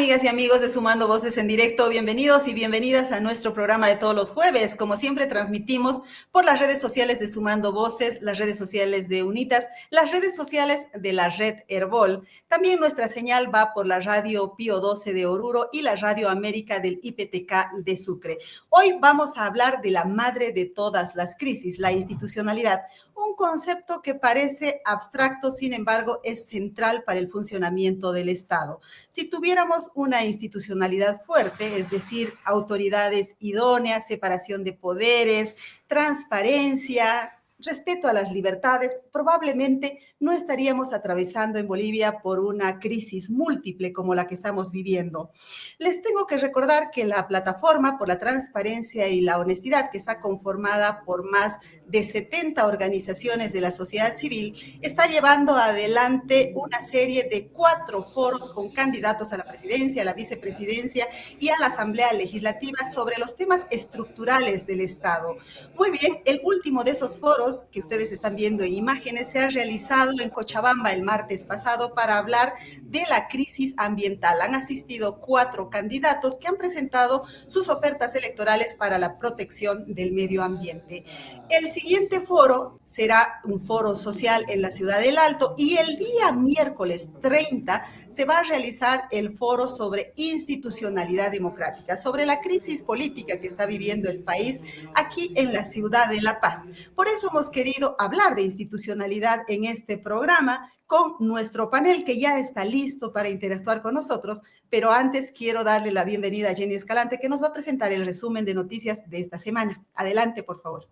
amigas y amigos de Sumando Voces en Directo? Bienvenidos y bienvenidas a nuestro programa de todos los jueves. Como siempre, transmitimos por las redes sociales de Sumando Voces, las redes sociales de UNITAS, las redes sociales de la red Herbol. También nuestra señal va por la radio Pío 12 de Oruro y la radio América del IPTK de Sucre. Hoy vamos a hablar de la madre de todas las crisis, la institucionalidad, un concepto que parece abstracto, sin embargo, es central para el funcionamiento del Estado. Si tuviéramos una institucionalidad fuerte, es decir, autoridades idóneas, separación de poderes, transparencia, respeto a las libertades, probablemente no estaríamos atravesando en Bolivia por una crisis múltiple como la que estamos viviendo. Les tengo que recordar que la plataforma por la transparencia y la honestidad, que está conformada por más de 70 organizaciones de la sociedad civil, está llevando adelante una serie de 4 foros con candidatos a la presidencia, a la vicepresidencia y a la Asamblea Legislativa sobre los temas estructurales del Estado. Muy bien, el último de esos foros que ustedes están viendo en imágenes se ha realizado en Cochabamba el martes pasado para hablar de la crisis ambiental. Han asistido 4 candidatos que han presentado sus ofertas electorales para la protección del medio ambiente. El siguiente foro será un foro social en la Ciudad del Alto y el día miércoles 30 se va a realizar el foro sobre institucionalidad democrática, sobre la crisis política que está viviendo el país aquí en la ciudad de La Paz. Por eso hemos querido hablar de institucionalidad en este programa con nuestro panel que ya está listo para interactuar con nosotros, pero antes quiero darle la bienvenida a Jenny Escalante, que nos va a presentar el resumen de noticias de esta semana. Adelante, por favor.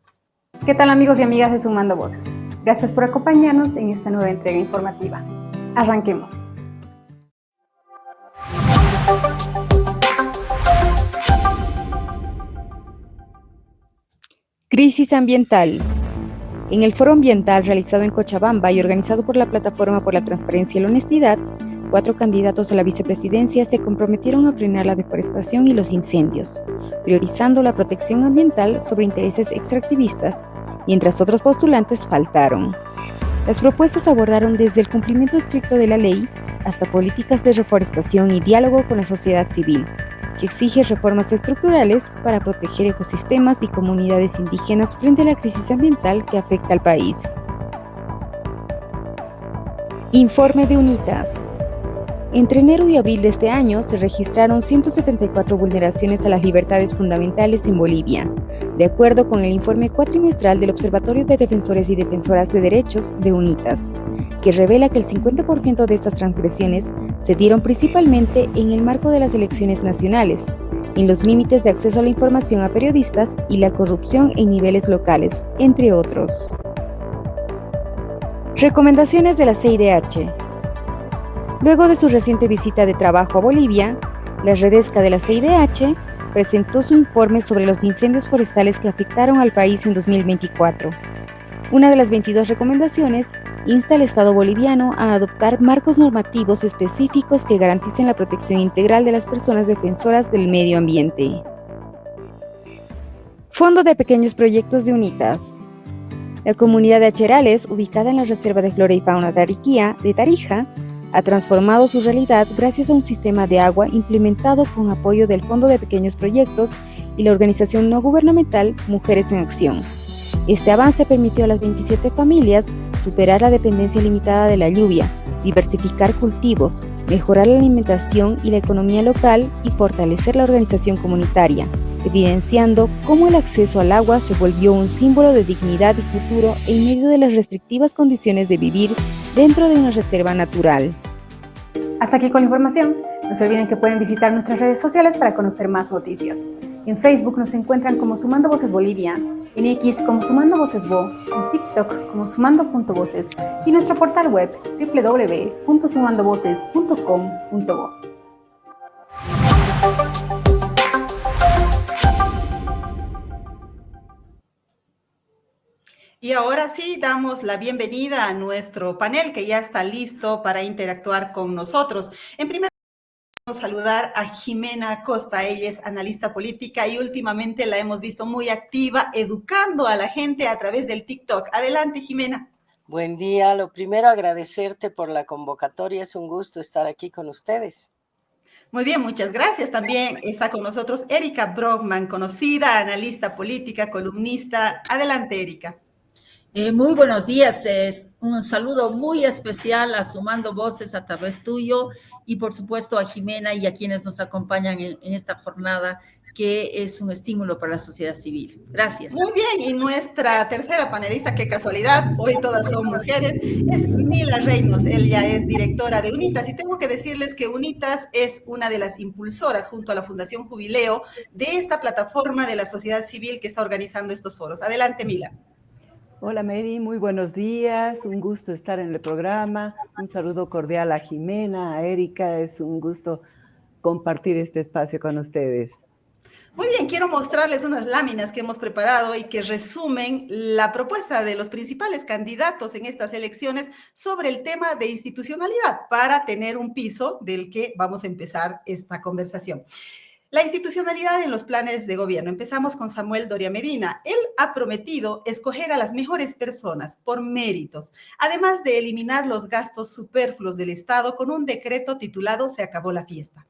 ¿Qué tal, amigos y amigas de Sumando Voces? Gracias por acompañarnos en esta nueva entrega informativa. Arranquemos. Crisis ambiental. En el Foro Ambiental realizado en Cochabamba y organizado por la Plataforma por la Transparencia y la Honestidad, 4 candidatos a la vicepresidencia se comprometieron a frenar la deforestación y los incendios, priorizando la protección ambiental sobre intereses extractivistas, mientras otros postulantes faltaron. Las propuestas abordaron desde el cumplimiento estricto de la ley hasta políticas de reforestación y diálogo con la sociedad civil, que exige reformas estructurales para proteger ecosistemas y comunidades indígenas frente a la crisis ambiental que afecta al país. Informe de UNITAS. Entre enero y abril de este año se registraron 174 vulneraciones a las libertades fundamentales en Bolivia, de acuerdo con el informe cuatrimestral del Observatorio de Defensores y Defensoras de Derechos de UNITAS, que revela que el 50% de estas transgresiones se dieron principalmente en el marco de las elecciones nacionales, en los límites de acceso a la información a periodistas y la corrupción en niveles locales, entre otros. Recomendaciones de la CIDH. Luego de su reciente visita de trabajo a Bolivia, la Redesca de la CIDH presentó su informe sobre los incendios forestales que afectaron al país en 2024. Una de las 22 recomendaciones insta al Estado boliviano a adoptar marcos normativos específicos que garanticen la protección integral de las personas defensoras del medio ambiente. Fondo de Pequeños Proyectos de UNITAS. La comunidad de Acherales, ubicada en la Reserva de Flora y Fauna de Ariquía, de Tarija, ha transformado su realidad gracias a un sistema de agua implementado con apoyo del Fondo de Pequeños Proyectos y la organización no gubernamental Mujeres en Acción. Este avance permitió a las 27 familias superar la dependencia limitada de la lluvia, diversificar cultivos, mejorar la alimentación y la economía local y fortalecer la organización comunitaria, evidenciando cómo el acceso al agua se volvió un símbolo de dignidad y futuro en medio de las restrictivas condiciones de vivir dentro de una reserva natural. Hasta aquí con la información. No se olviden que pueden visitar nuestras redes sociales para conocer más noticias. En Facebook nos encuentran como Sumando Voces Bolivia, en X como Sumando Voces Bo, en TikTok como Sumando.voces y nuestro portal web www.sumandovoces.com.bo. Y ahora sí, damos la bienvenida a nuestro panel que ya está listo para interactuar con nosotros. En primer lugar, vamos a saludar a Jimena Acosta. Ella es analista política y últimamente la hemos visto muy activa, educando a la gente a través del TikTok. Adelante, Jimena. Buen día. Lo primero, agradecerte por la convocatoria. Es un gusto estar aquí con ustedes. Muy bien, muchas gracias. También está con nosotros Erika Brockman, conocida analista política, columnista. Adelante, Erika. Muy buenos días, un saludo muy especial a Sumando Voces a través tuyo y por supuesto a Jimena y a quienes nos acompañan en esta jornada que es un estímulo para la sociedad civil. Gracias. Muy bien, y nuestra tercera panelista, qué casualidad, hoy todas son mujeres, es Mila Reynolds. Ella es directora de UNITAS y tengo que decirles que UNITAS es una de las impulsoras junto a la Fundación Jubileo de esta plataforma de la sociedad civil que está organizando estos foros. Adelante, Mila. Hola Mary, muy buenos días, un gusto estar en el programa, un saludo cordial a Jimena, a Erika, es un gusto compartir este espacio con ustedes. Muy bien, quiero mostrarles unas láminas que hemos preparado y que resumen la propuesta de los principales candidatos en estas elecciones sobre el tema de institucionalidad para tener un piso del que vamos a empezar esta conversación. La institucionalidad en los planes de gobierno. Empezamos con Samuel Doria Medina. Él ha prometido escoger a las mejores personas por méritos, además de eliminar los gastos superfluos del Estado con un decreto titulado Se acabó la fiesta.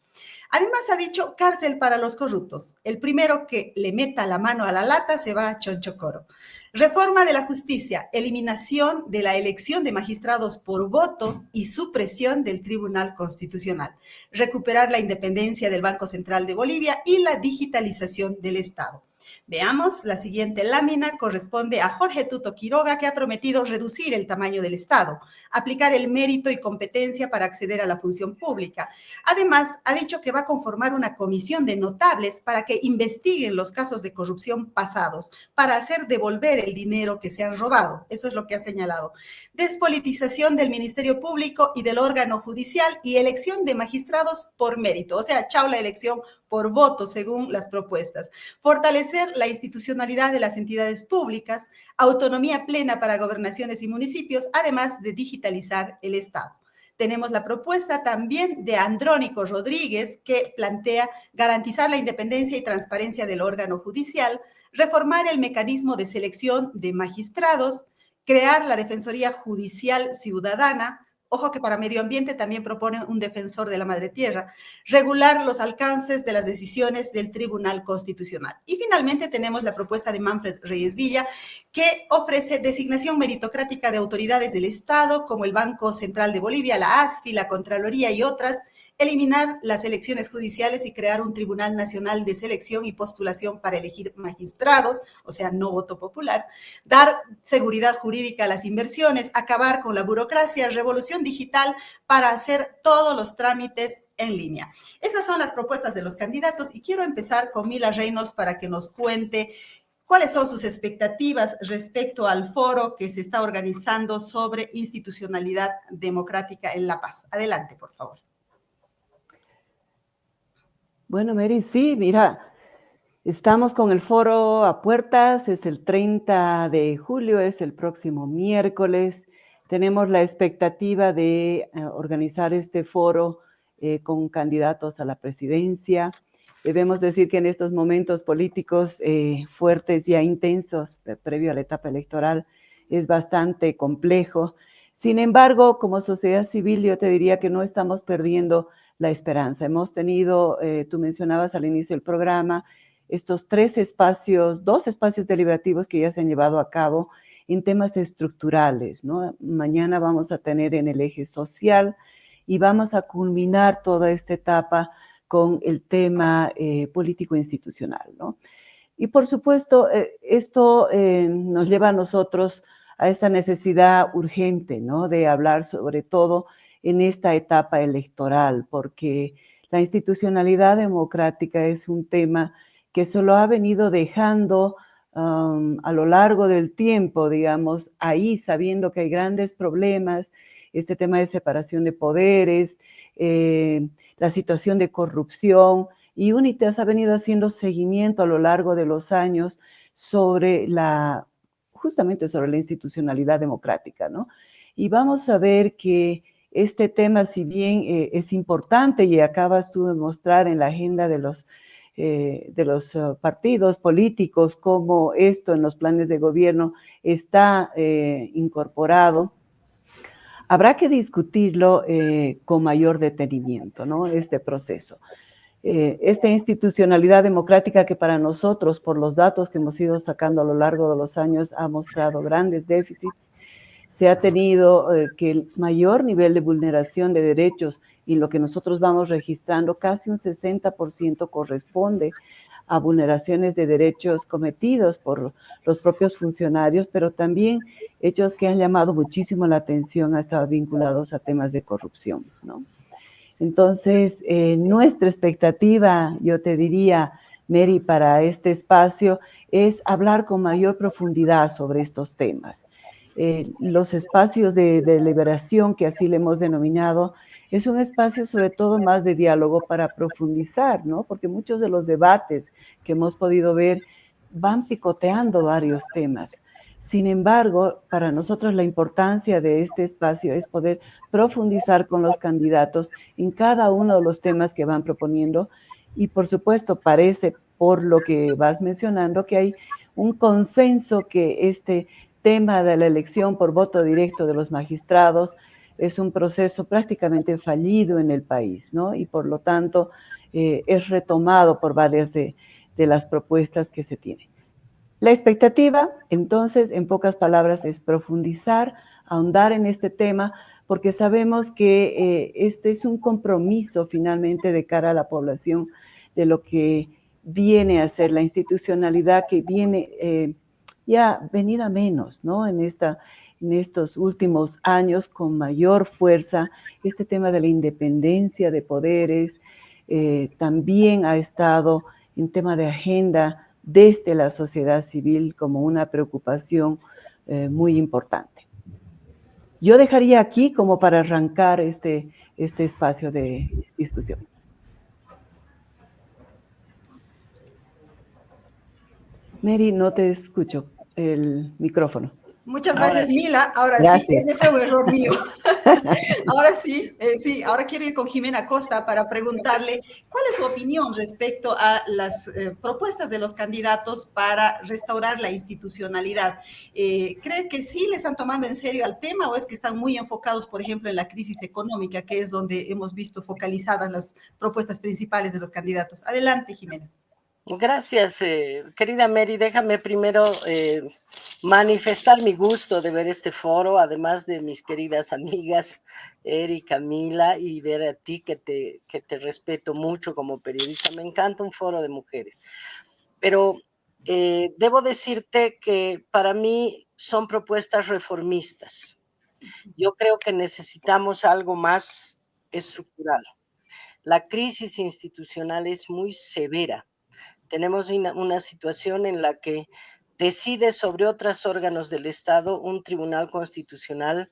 Además ha dicho cárcel para los corruptos. El primero que le meta la mano a la lata se va a Chonchocoro. Reforma de la justicia, eliminación de la elección de magistrados por voto y supresión del Tribunal Constitucional. Recuperar la independencia del Banco Central de Bolivia y la digitalización del Estado. Veamos, la siguiente lámina corresponde a Jorge Tuto Quiroga, que ha prometido reducir el tamaño del Estado, aplicar el mérito y competencia para acceder a la función pública. Además, ha dicho que va a conformar una comisión de notables para que investiguen los casos de corrupción pasados, para hacer devolver el dinero que se han robado. Eso es lo que ha señalado. Despolitización del Ministerio Público y del órgano judicial y elección de magistrados por mérito. O sea, chao la elección por voto, según las propuestas. Fortalecer la institucionalidad de las entidades públicas, autonomía plena para gobernaciones y municipios, además de digitalizar el Estado. Tenemos la propuesta también de Andrónico Rodríguez, que plantea garantizar la independencia y transparencia del órgano judicial, reformar el mecanismo de selección de magistrados, crear la Defensoría Judicial Ciudadana. Ojo que para medio ambiente también propone un defensor de la madre tierra, regular los alcances de las decisiones del Tribunal Constitucional. Y finalmente tenemos la propuesta de Manfred Reyes Villa, que ofrece designación meritocrática de autoridades del Estado, como el Banco Central de Bolivia, la ASFI, la Contraloría y otras, eliminar las elecciones judiciales y crear un Tribunal Nacional de Selección y Postulación para elegir magistrados, o sea, no voto popular, dar seguridad jurídica a las inversiones, acabar con la burocracia, revolución digital para hacer todos los trámites en línea. Esas son las propuestas de los candidatos y quiero empezar con Mila Reynolds para que nos cuente cuáles son sus expectativas respecto al foro que se está organizando sobre institucionalidad democrática en La Paz. Adelante, por favor. Bueno, Mary, sí, mira, estamos con el foro a puertas, es el 30 de julio, es el próximo miércoles. Tenemos la expectativa de organizar este foro con candidatos a la presidencia. Debemos decir que en estos momentos políticos fuertes y intensos, previo a la etapa electoral, es bastante complejo. Sin embargo, como sociedad civil, yo te diría que no estamos perdiendo la esperanza. Hemos tenido, tú mencionabas al inicio del programa, estos dos espacios deliberativos que ya se han llevado a cabo en temas estructurales, ¿no? Mañana vamos a tener en el eje social y vamos a culminar toda esta etapa con el tema político-institucional, ¿no? Y por supuesto, esto nos lleva a nosotros a esta necesidad urgente, ¿no? De hablar sobre todo en esta etapa electoral, porque la institucionalidad democrática es un tema que se lo ha venido dejando a lo largo del tiempo, digamos, ahí sabiendo que hay grandes problemas, este tema de separación de poderes, la situación de corrupción, y UNITAS ha venido haciendo seguimiento a lo largo de los años justamente sobre la institucionalidad democrática, ¿no? Y vamos a ver que este tema, si bien es importante y acabas tú de mostrar en la agenda de los partidos políticos cómo esto en los planes de gobierno está incorporado, habrá que discutirlo con mayor detenimiento, ¿no? Este proceso. Esta institucionalidad democrática que para nosotros, por los datos que hemos ido sacando a lo largo de los años, ha mostrado grandes déficits, se ha tenido que el mayor nivel de vulneración de derechos y lo que nosotros vamos registrando, casi un 60% corresponde a vulneraciones de derechos cometidos por los propios funcionarios, pero también hechos que han llamado muchísimo la atención, hasta vinculados a temas de corrupción, ¿no? Entonces, nuestra expectativa, yo te diría, Mary, para este espacio, es hablar con mayor profundidad sobre estos temas. Los espacios de deliberación, que así le hemos denominado, es un espacio sobre todo más de diálogo para profundizar, ¿no? Porque muchos de los debates que hemos podido ver van picoteando varios temas. Sin embargo, para nosotros la importancia de este espacio es poder profundizar con los candidatos en cada uno de los temas que van proponiendo y, por supuesto, parece, por lo que vas mencionando, que hay un consenso que este tema de la elección por voto directo de los magistrados es un proceso prácticamente fallido en el país, ¿no? Y por lo tanto es retomado por varias de las propuestas que se tienen. La expectativa, entonces, en pocas palabras, es profundizar, ahondar en este tema, porque sabemos que este es un compromiso finalmente de cara a la población de lo que viene a ser la institucionalidad que viene ya venida menos, ¿no? En estos últimos años con mayor fuerza, este tema de la independencia de poderes también ha estado en tema de agenda desde la sociedad civil como una preocupación muy importante. Yo dejaría aquí como para arrancar este espacio de discusión. Mary, no te escucho el micrófono. Muchas gracias, sí. Mila. Ahora Gracias. sí, ese fue un error mío. Ahora sí, ahora quiero ir con Jimena Costa para preguntarle cuál es su opinión respecto a las propuestas de los candidatos para restaurar la institucionalidad. ¿Cree que sí le están tomando en serio al tema o es que están muy enfocados, por ejemplo, en la crisis económica, que es donde hemos visto focalizadas las propuestas principales de los candidatos? Adelante, Jimena. Gracias, querida Mary. Déjame primero manifestar mi gusto de ver este foro, además de mis queridas amigas Erika, Mila, y ver a ti que te respeto mucho como periodista. Me encanta un foro de mujeres. Pero debo decirte que para mí son propuestas reformistas. Yo creo que necesitamos algo más estructural. La crisis institucional es muy severa. Tenemos una situación en la que decide sobre otros órganos del Estado un tribunal constitucional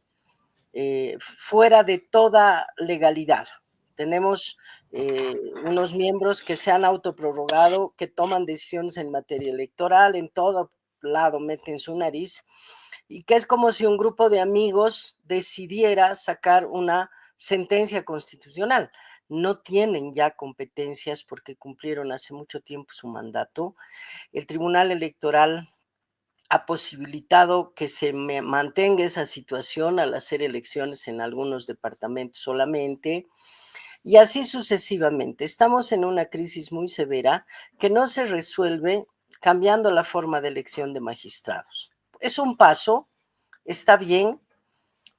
fuera de toda legalidad. Tenemos unos miembros que se han autoprorrogado, que toman decisiones en materia electoral, en todo lado meten su nariz, y que es como si un grupo de amigos decidiera sacar una sentencia constitucional. No tienen ya competencias porque cumplieron hace mucho tiempo su mandato. El Tribunal Electoral ha posibilitado que se mantenga esa situación al hacer elecciones en algunos departamentos solamente, y así sucesivamente. Estamos en una crisis muy severa que no se resuelve cambiando la forma de elección de magistrados. Es un paso, está bien.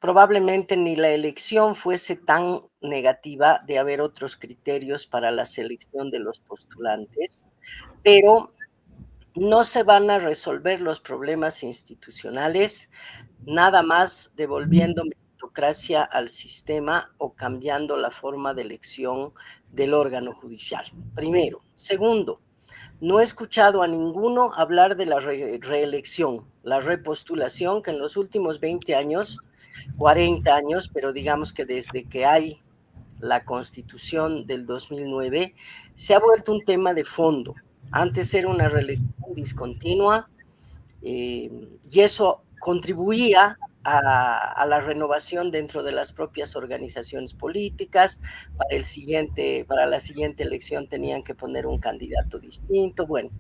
Probablemente ni la elección fuese tan negativa de haber otros criterios para la selección de los postulantes, pero no se van a resolver los problemas institucionales nada más devolviendo meritocracia al sistema o cambiando la forma de elección del órgano judicial. Primero. Segundo, no he escuchado a ninguno hablar de la reelección, la repostulación, que en los últimos 20 años, 40 años, pero digamos que desde que hay la Constitución del 2009, se ha vuelto un tema de fondo. Antes era una reelección discontinua y eso contribuía a la renovación dentro de las propias organizaciones políticas. Para la siguiente elección tenían que poner un candidato distinto. Bueno,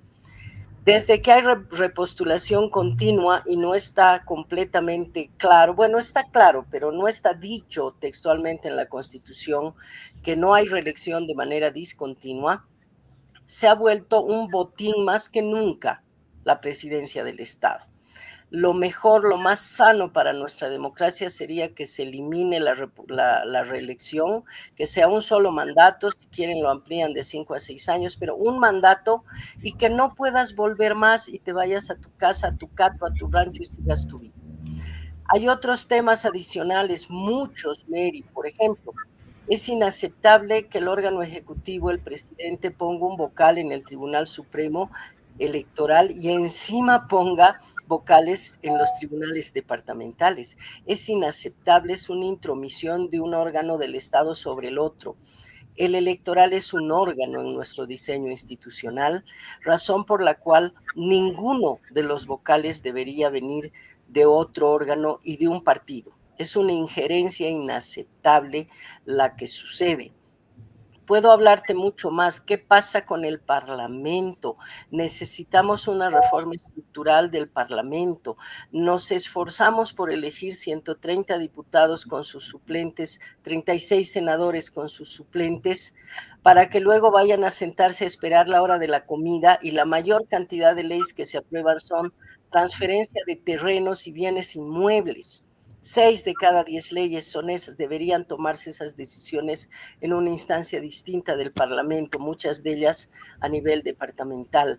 Desde que hay repostulación continua y no está completamente claro, bueno, está claro, pero no está dicho textualmente en la Constitución que no hay reelección de manera discontinua, se ha vuelto un botín más que nunca la presidencia del Estado. Lo mejor, lo más sano para nuestra democracia sería que se elimine la reelección, que sea un solo mandato, si quieren lo amplían de 5 a 6 años, pero un mandato y que no puedas volver más y te vayas a tu casa, a tu cato, a tu rancho y sigas tu vida. Hay otros temas adicionales, muchos, Mary, por ejemplo. Es inaceptable que el órgano ejecutivo, el presidente, ponga un vocal en el Tribunal Supremo Electoral y encima ponga vocales en los tribunales departamentales. Es inaceptable, es una intromisión de un órgano del Estado sobre el otro. El electoral es un órgano en nuestro diseño institucional, razón por la cual ninguno de los vocales debería venir de otro órgano y de un partido. Es una injerencia inaceptable la que sucede. Puedo hablarte mucho más. ¿Qué pasa con el Parlamento? Necesitamos una reforma estructural del Parlamento. Nos esforzamos por elegir 130 diputados con sus suplentes, 36 senadores con sus suplentes, para que luego vayan a sentarse a esperar la hora de la comida, y la mayor cantidad de leyes que se aprueban son transferencia de terrenos y bienes inmuebles. 6 de cada 10 leyes son esas. Deberían tomarse esas decisiones en una instancia distinta del Parlamento, muchas de ellas a nivel departamental.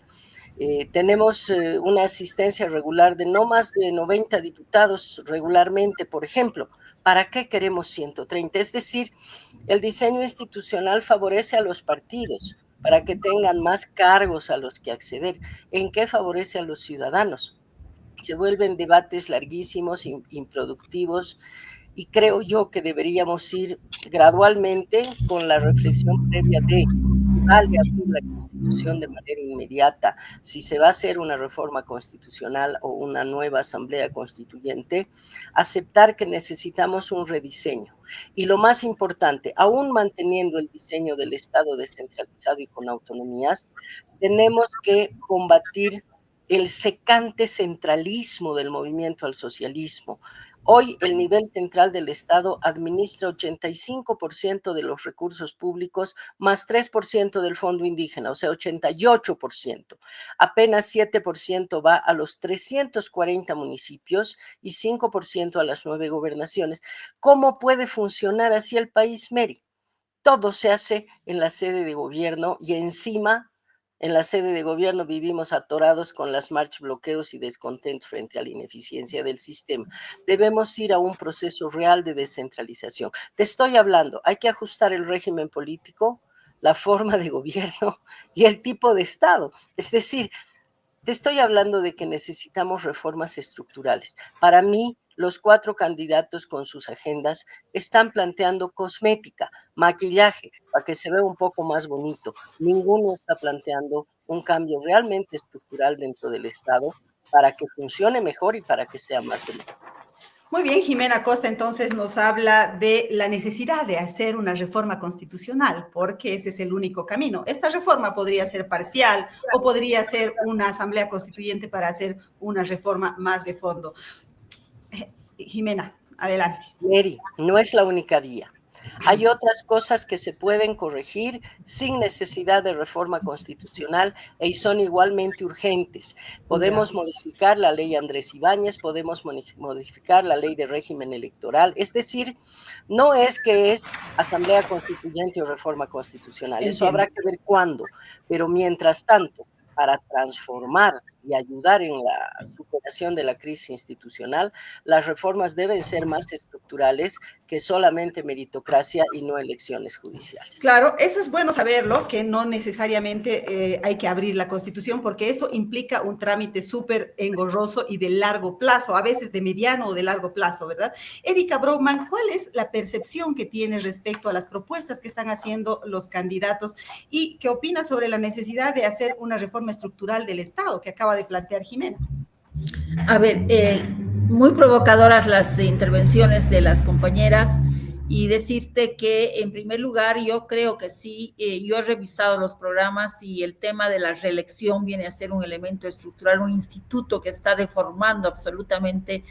Tenemos una asistencia regular de no más de 90 diputados regularmente, por ejemplo. ¿Para qué queremos 130? Es decir, el diseño institucional favorece a los partidos para que tengan más cargos a los que acceder. ¿En qué favorece a los ciudadanos? Se vuelven debates larguísimos, improductivos, y creo yo que deberíamos ir gradualmente con la reflexión previa de si vale abrir la Constitución de manera inmediata, si se va a hacer una reforma constitucional o una nueva asamblea constituyente, aceptar que necesitamos un rediseño. Y lo más importante, aún manteniendo el diseño del Estado descentralizado y con autonomías, tenemos que combatir el secante centralismo del movimiento al socialismo. Hoy el nivel central del Estado administra 85% de los recursos públicos más 3% del fondo indígena, o sea, 88%. Apenas 7% va a los 340 municipios y 5% a las 9 gobernaciones. ¿Cómo puede funcionar así el país, Mary? Todo se hace en la sede de gobierno y encima en la sede de gobierno vivimos atorados con las marchas, bloqueos y descontentos frente a la ineficiencia del sistema. Debemos ir a un proceso real de descentralización. Te estoy hablando, hay que ajustar el régimen político, la forma de gobierno y el tipo de Estado. Es decir, te estoy hablando de que necesitamos reformas estructurales. Para mí, los 4 candidatos con sus agendas están planteando cosmética, maquillaje, para que se vea un poco más bonito. Ninguno está planteando un cambio realmente estructural dentro del Estado para que funcione mejor y para que sea más democrático. Muy bien, Jimena Costa entonces nos habla de la necesidad de hacer una reforma constitucional, porque ese es el único camino. Esta reforma podría ser parcial o podría ser una asamblea constituyente para hacer una reforma más de fondo. Jimena, adelante. Mary, no es la única vía. Hay otras cosas que se pueden corregir sin necesidad de reforma constitucional y son igualmente urgentes. Podemos modificar la ley Andrés Ibáñez, podemos modificar la ley de régimen electoral. Es decir, no es que es asamblea constituyente o reforma constitucional. Eso habrá que ver cuándo. Pero mientras tanto, para transformar y ayudar en la superación de la crisis institucional, las reformas deben ser más estructurales que solamente meritocracia y no elecciones judiciales. Claro, eso es bueno saberlo, que no necesariamente hay que abrir la Constitución, porque eso implica un trámite súper engorroso y de largo plazo, a veces de mediano o de largo plazo, ¿verdad? Erika Brockman, ¿cuál es la percepción que tienes respecto a las propuestas que están haciendo los candidatos y qué opinas sobre la necesidad de hacer una reforma estructural del Estado que acaba de plantear Jimena? A ver, muy provocadoras las intervenciones de las compañeras y decirte que en primer lugar yo creo que sí, yo he revisado los programas y el tema de la reelección viene a ser un elemento estructural, un instituto que está deformando absolutamente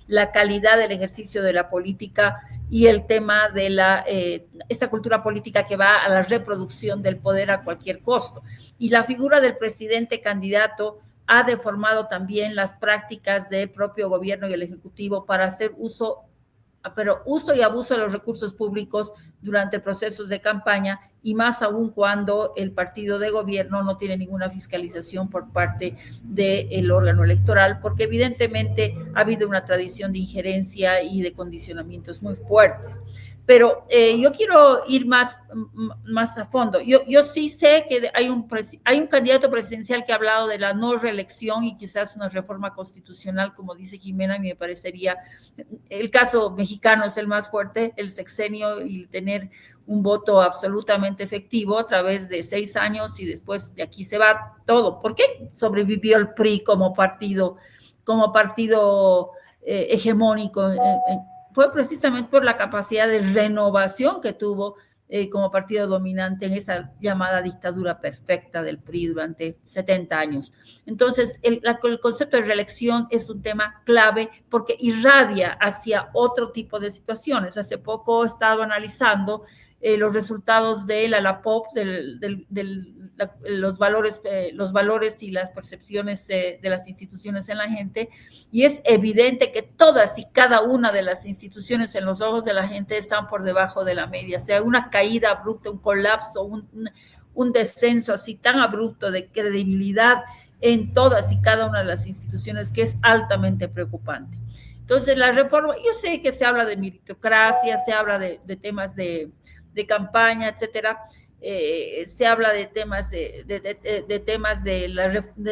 la calidad del ejercicio de la política y el tema de esta cultura política que va a la reproducción del poder a cualquier costo. Y la figura del presidente candidato ha deformado también las prácticas del propio gobierno y el ejecutivo para hacer uso y abuso de los recursos públicos durante procesos de campaña, y más aún cuando el partido de gobierno no tiene ninguna fiscalización por parte del órgano electoral, porque evidentemente ha habido una tradición de injerencia y de condicionamientos muy fuertes. Pero yo quiero ir más a fondo. Yo sí sé que hay un candidato presidencial que ha hablado de la no reelección y quizás una reforma constitucional, como dice Jimena. A mí me parecería, el caso mexicano es el más fuerte, el sexenio y tener un voto absolutamente efectivo a través de 6 años y después de aquí se va todo. ¿Por qué sobrevivió el PRI como partido hegemónico? Fue precisamente por la capacidad de renovación que tuvo como partido dominante en esa llamada dictadura perfecta del PRI durante 70 años. Entonces, el concepto de reelección es un tema clave porque irradia hacia otro tipo de situaciones. Hace poco he estado analizando los resultados de la LAPOP, los valores y las percepciones de las instituciones en la gente, y es evidente que todas y cada una de las instituciones en los ojos de la gente están por debajo de la media. O sea, una caída abrupta, un colapso, un descenso así tan abrupto de credibilidad en todas y cada una de las instituciones que es altamente preocupante. Entonces, la reforma, yo sé que se habla de meritocracia, se habla de temas de campaña, etcétera. Se habla de temas de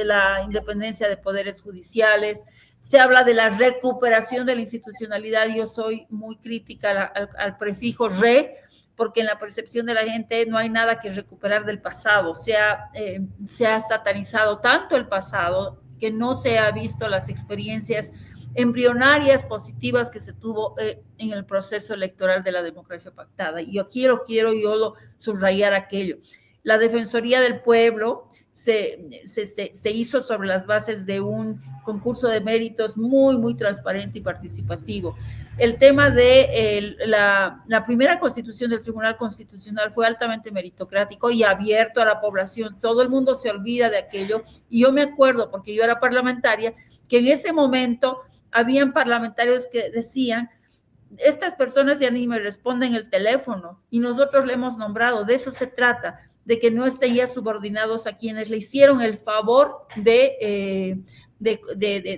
la independencia de poderes judiciales, se habla de la recuperación de la institucionalidad. Yo soy muy crítica al prefijo re, porque en la percepción de la gente no hay nada que recuperar del pasado. Se ha satanizado tanto el pasado que no se ha visto las experiencias embrionarias positivas que se tuvo en el proceso electoral de la democracia pactada. Y yo quiero subrayar aquello. La Defensoría del Pueblo se hizo sobre las bases de un concurso de méritos muy, muy transparente y participativo. El tema de la primera constitución del Tribunal Constitucional fue altamente meritocrático y abierto a la población. Todo el mundo se olvida de aquello. Y yo me acuerdo, porque yo era parlamentaria, que en ese momento habían parlamentarios que decían: estas personas ya ni me responden el teléfono y nosotros le hemos nombrado. De eso se trata, de que no estén ya subordinados a quienes le hicieron el favor de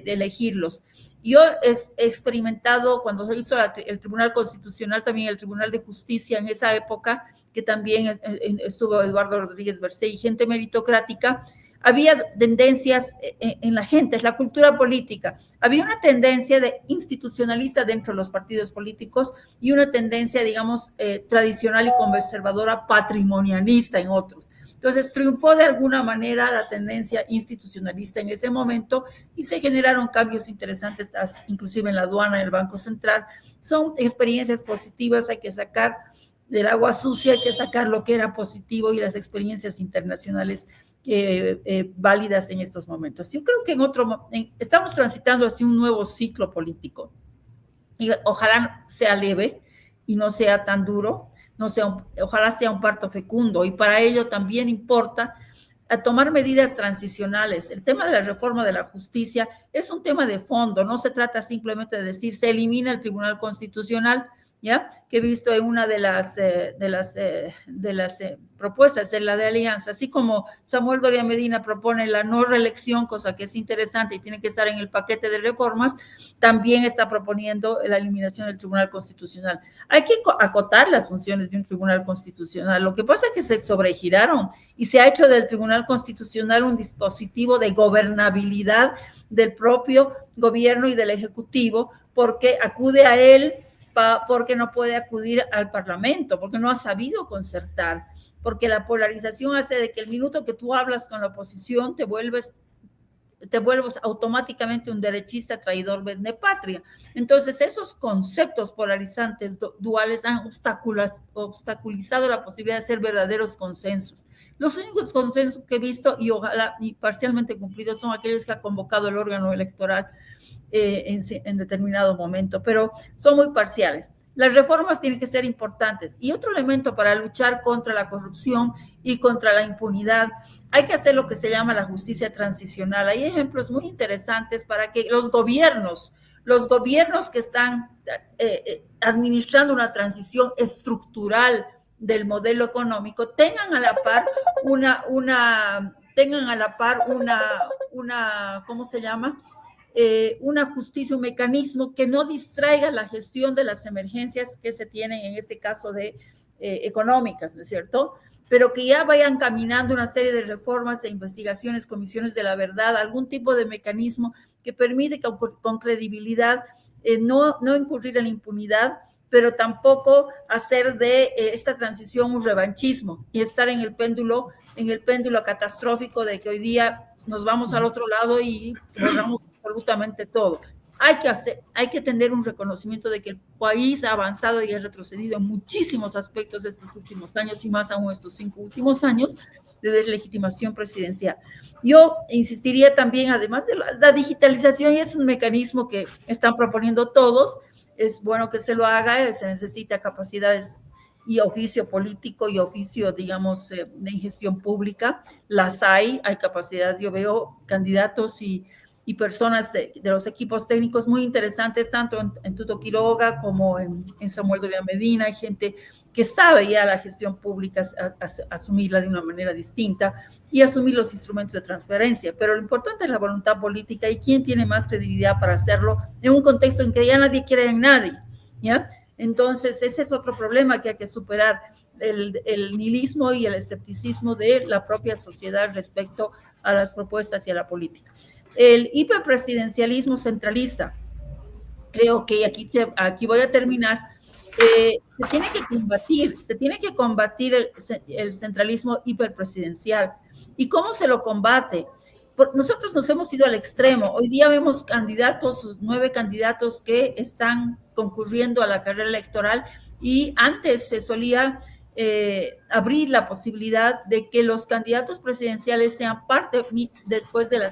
elegirlos. Yo he experimentado, cuando se hizo el Tribunal Constitucional, también el Tribunal de Justicia en esa época, que también estuvo Eduardo Rodríguez Bercé y gente meritocrática. Había tendencias en la gente, es la cultura política. Había una tendencia institucionalista dentro de los partidos políticos y una tendencia, digamos, tradicional y conservadora, patrimonialista en otros. Entonces, triunfó de alguna manera la tendencia institucionalista en ese momento y se generaron cambios interesantes, inclusive en la aduana, en el Banco Central. Son experiencias positivas, hay que sacar del agua sucia, hay que sacar lo que era positivo y las experiencias internacionales válidas en estos momentos. Yo creo que estamos transitando hacia un nuevo ciclo político y ojalá sea leve y no sea tan duro, ojalá sea un parto fecundo, y para ello también importa tomar medidas transicionales. El tema de la reforma de la justicia es un tema de fondo, no se trata simplemente de decir se elimina el Tribunal Constitucional, ¿ya? Que he visto en una de las propuestas de la de Alianza, así como Samuel Doria Medina propone la no reelección, cosa que es interesante y tiene que estar en el paquete de reformas, también está proponiendo la eliminación del Tribunal Constitucional. Hay que acotar las funciones de un Tribunal Constitucional. Lo que pasa es que se sobregiraron y se ha hecho del Tribunal Constitucional un dispositivo de gobernabilidad del propio gobierno y del Ejecutivo, porque acude a él porque no puede acudir al Parlamento, porque no ha sabido concertar, porque la polarización hace de que el minuto que tú hablas con la oposición te vuelves te vuelves automáticamente un derechista, traidor, patria. Entonces, esos conceptos polarizantes duales han obstaculizado la posibilidad de hacer verdaderos consensos. Los únicos consensos que he visto, y ojalá y parcialmente cumplidos, son aquellos que ha convocado el órgano electoral en determinado momento, pero son muy parciales. Las reformas tienen que ser importantes. Y otro elemento para luchar contra la corrupción y contra la impunidad, hay que hacer lo que se llama la justicia transicional. Hay ejemplos muy interesantes para que los gobiernos que están administrando una transición estructural del modelo económico tengan a la par ¿cómo se llama? Una justicia, un mecanismo que no distraiga la gestión de las emergencias que se tienen en este caso de económicas, ¿no es cierto? Pero que ya vayan caminando una serie de reformas e investigaciones, comisiones de la verdad, algún tipo de mecanismo que permite que con credibilidad no incurrir en la impunidad, pero tampoco hacer de esta transición un revanchismo y estar en el péndulo catastrófico de que hoy día nos vamos al otro lado y logramos absolutamente todo. Hay que tener un reconocimiento de que el país ha avanzado y ha retrocedido en muchísimos aspectos estos últimos años y más aún estos 5 últimos años de deslegitimación presidencial. Yo insistiría también, además de la digitalización, y es un mecanismo que están proponiendo todos, es bueno que se lo haga, se necesita capacidades y oficio político y oficio, digamos, de gestión pública. Las hay capacidades. Yo veo candidatos y personas de los equipos técnicos muy interesantes, tanto en Tuto Quiroga como en Samuel Doria Medina. Hay gente que sabe ya la gestión pública, asumirla de una manera distinta y asumir los instrumentos de transparencia. Pero lo importante es la voluntad política y quién tiene más credibilidad para hacerlo en un contexto en que ya nadie quiere en nadie, ¿ya? Entonces, ese es otro problema que hay que superar, el nihilismo y el escepticismo de la propia sociedad respecto a las propuestas y a la política. El hiperpresidencialismo centralista, creo que aquí voy a terminar, se tiene que combatir el centralismo hiperpresidencial. ¿Y cómo se lo combate? Nosotros nos hemos ido al extremo. Hoy día vemos 9 candidatos que están concurriendo a la carrera electoral y antes se solía abrir la posibilidad de que los candidatos presidenciales sean parte después de la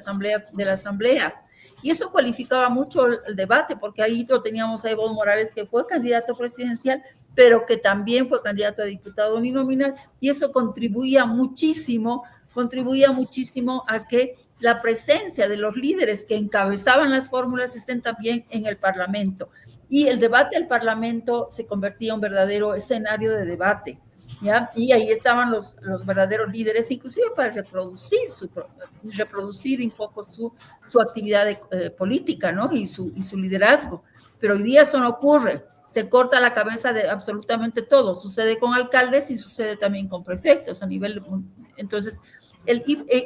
asamblea. Y eso cualificaba mucho el debate, porque ahí lo teníamos a Evo Morales, que fue candidato presidencial, pero que también fue candidato a diputado uninominal, y eso contribuía muchísimo a que la presencia de los líderes que encabezaban las fórmulas estén también en el Parlamento. Y el debate del Parlamento se convertía en un verdadero escenario de debate, ¿ya? Y ahí estaban los verdaderos líderes, inclusive para reproducir un poco su actividad política, ¿no? Y su liderazgo. Pero hoy día eso no ocurre. Se corta la cabeza de absolutamente todo. Sucede con alcaldes y sucede también con prefectos a nivel. Entonces, el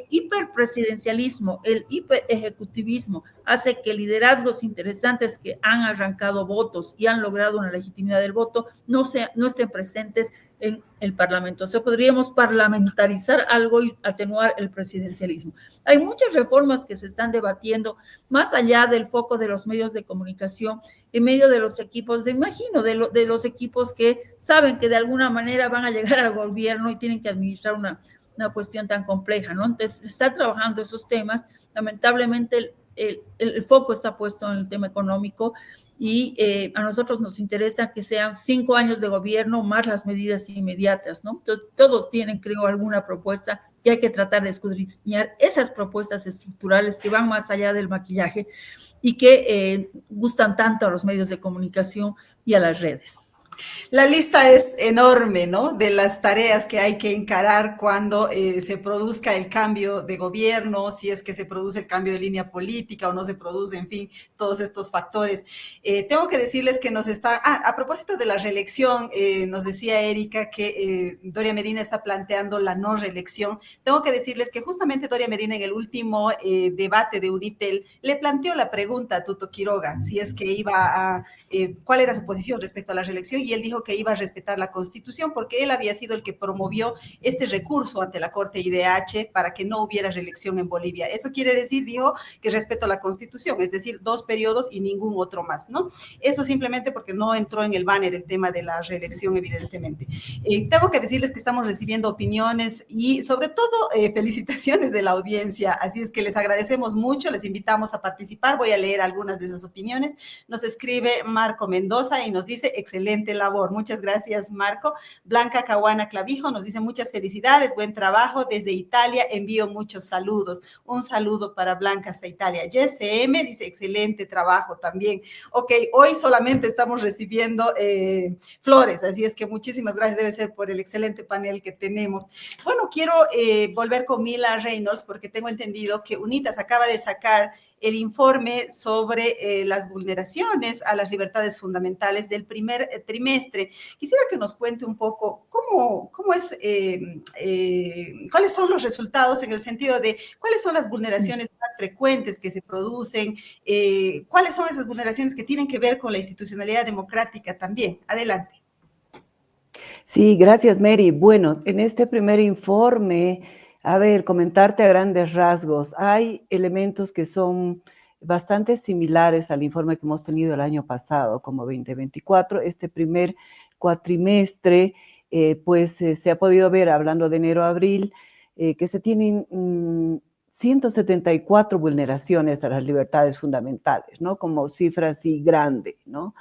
hiperpresidencialismo, el hiperejecutivismo hace que liderazgos interesantes que han arrancado votos y han logrado una legitimidad del voto no estén presentes en el Parlamento. O sea, podríamos parlamentarizar algo y atenuar el presidencialismo. Hay muchas reformas que se están debatiendo más allá del foco de los medios de comunicación, en medio de los equipos, de los equipos que saben que de alguna manera van a llegar al gobierno y tienen que administrar una cuestión tan compleja, ¿no? Entonces, se está trabajando esos temas. Lamentablemente, el foco está puesto en el tema económico y a nosotros nos interesa que sean 5 años de gobierno más las medidas inmediatas, ¿no? Entonces, todos tienen, creo, alguna propuesta y hay que tratar de escudriñar esas propuestas estructurales que van más allá del maquillaje y que gustan tanto a los medios de comunicación y a las redes. La lista es enorme, ¿no? De las tareas que hay que encarar cuando se produzca el cambio de gobierno, si es que se produce el cambio de línea política o no se produce, en fin, todos estos factores. Tengo que decirles que a propósito de la reelección, nos decía Erika que Doria Medina está planteando la no reelección. Tengo que decirles que justamente Doria Medina en el último debate de Unitel le planteó la pregunta a Tuto Quiroga, si es que cuál era su posición respecto a la reelección, y y él dijo que iba a respetar la Constitución porque él había sido el que promovió este recurso ante la Corte IDH para que no hubiera reelección en Bolivia. Eso quiere decir, dijo, que respeto la Constitución, es decir, 2 periodos y ningún otro más, ¿no? Eso simplemente porque no entró en el banner el tema de la reelección, evidentemente. Tengo que decirles que estamos recibiendo opiniones y sobre todo felicitaciones de la audiencia, así es que les agradecemos mucho, les invitamos a participar, voy a leer algunas de esas opiniones. Nos escribe Marco Mendoza y nos dice, excelente labor, muchas gracias Marco. Blanca Caguana Clavijo nos dice, muchas felicidades, buen trabajo, desde Italia envío muchos saludos, un saludo para Blanca hasta Italia. YSM dice, excelente trabajo también. Ok, hoy solamente estamos recibiendo flores, así es que muchísimas gracias, debe ser por el excelente panel que tenemos. Bueno, quiero volver con Mila Reynolds porque tengo entendido que UNITAS acaba de sacar el informe sobre las vulneraciones a las libertades fundamentales del primer trimestre. Quisiera que nos cuente un poco cómo es, cuáles son los resultados en el sentido de cuáles son las vulneraciones más frecuentes que se producen, cuáles son esas vulneraciones que tienen que ver con la institucionalidad democrática también. Adelante. Sí, gracias, Mary. Bueno, en este primer informe, a ver, comentarte a grandes rasgos, hay elementos que son bastante similares al informe que hemos tenido el año pasado, como 2024. Este primer cuatrimestre, se ha podido ver, hablando de enero a abril, que se tienen 174 vulneraciones a las libertades fundamentales, ¿no? Como cifra así grande, ¿no?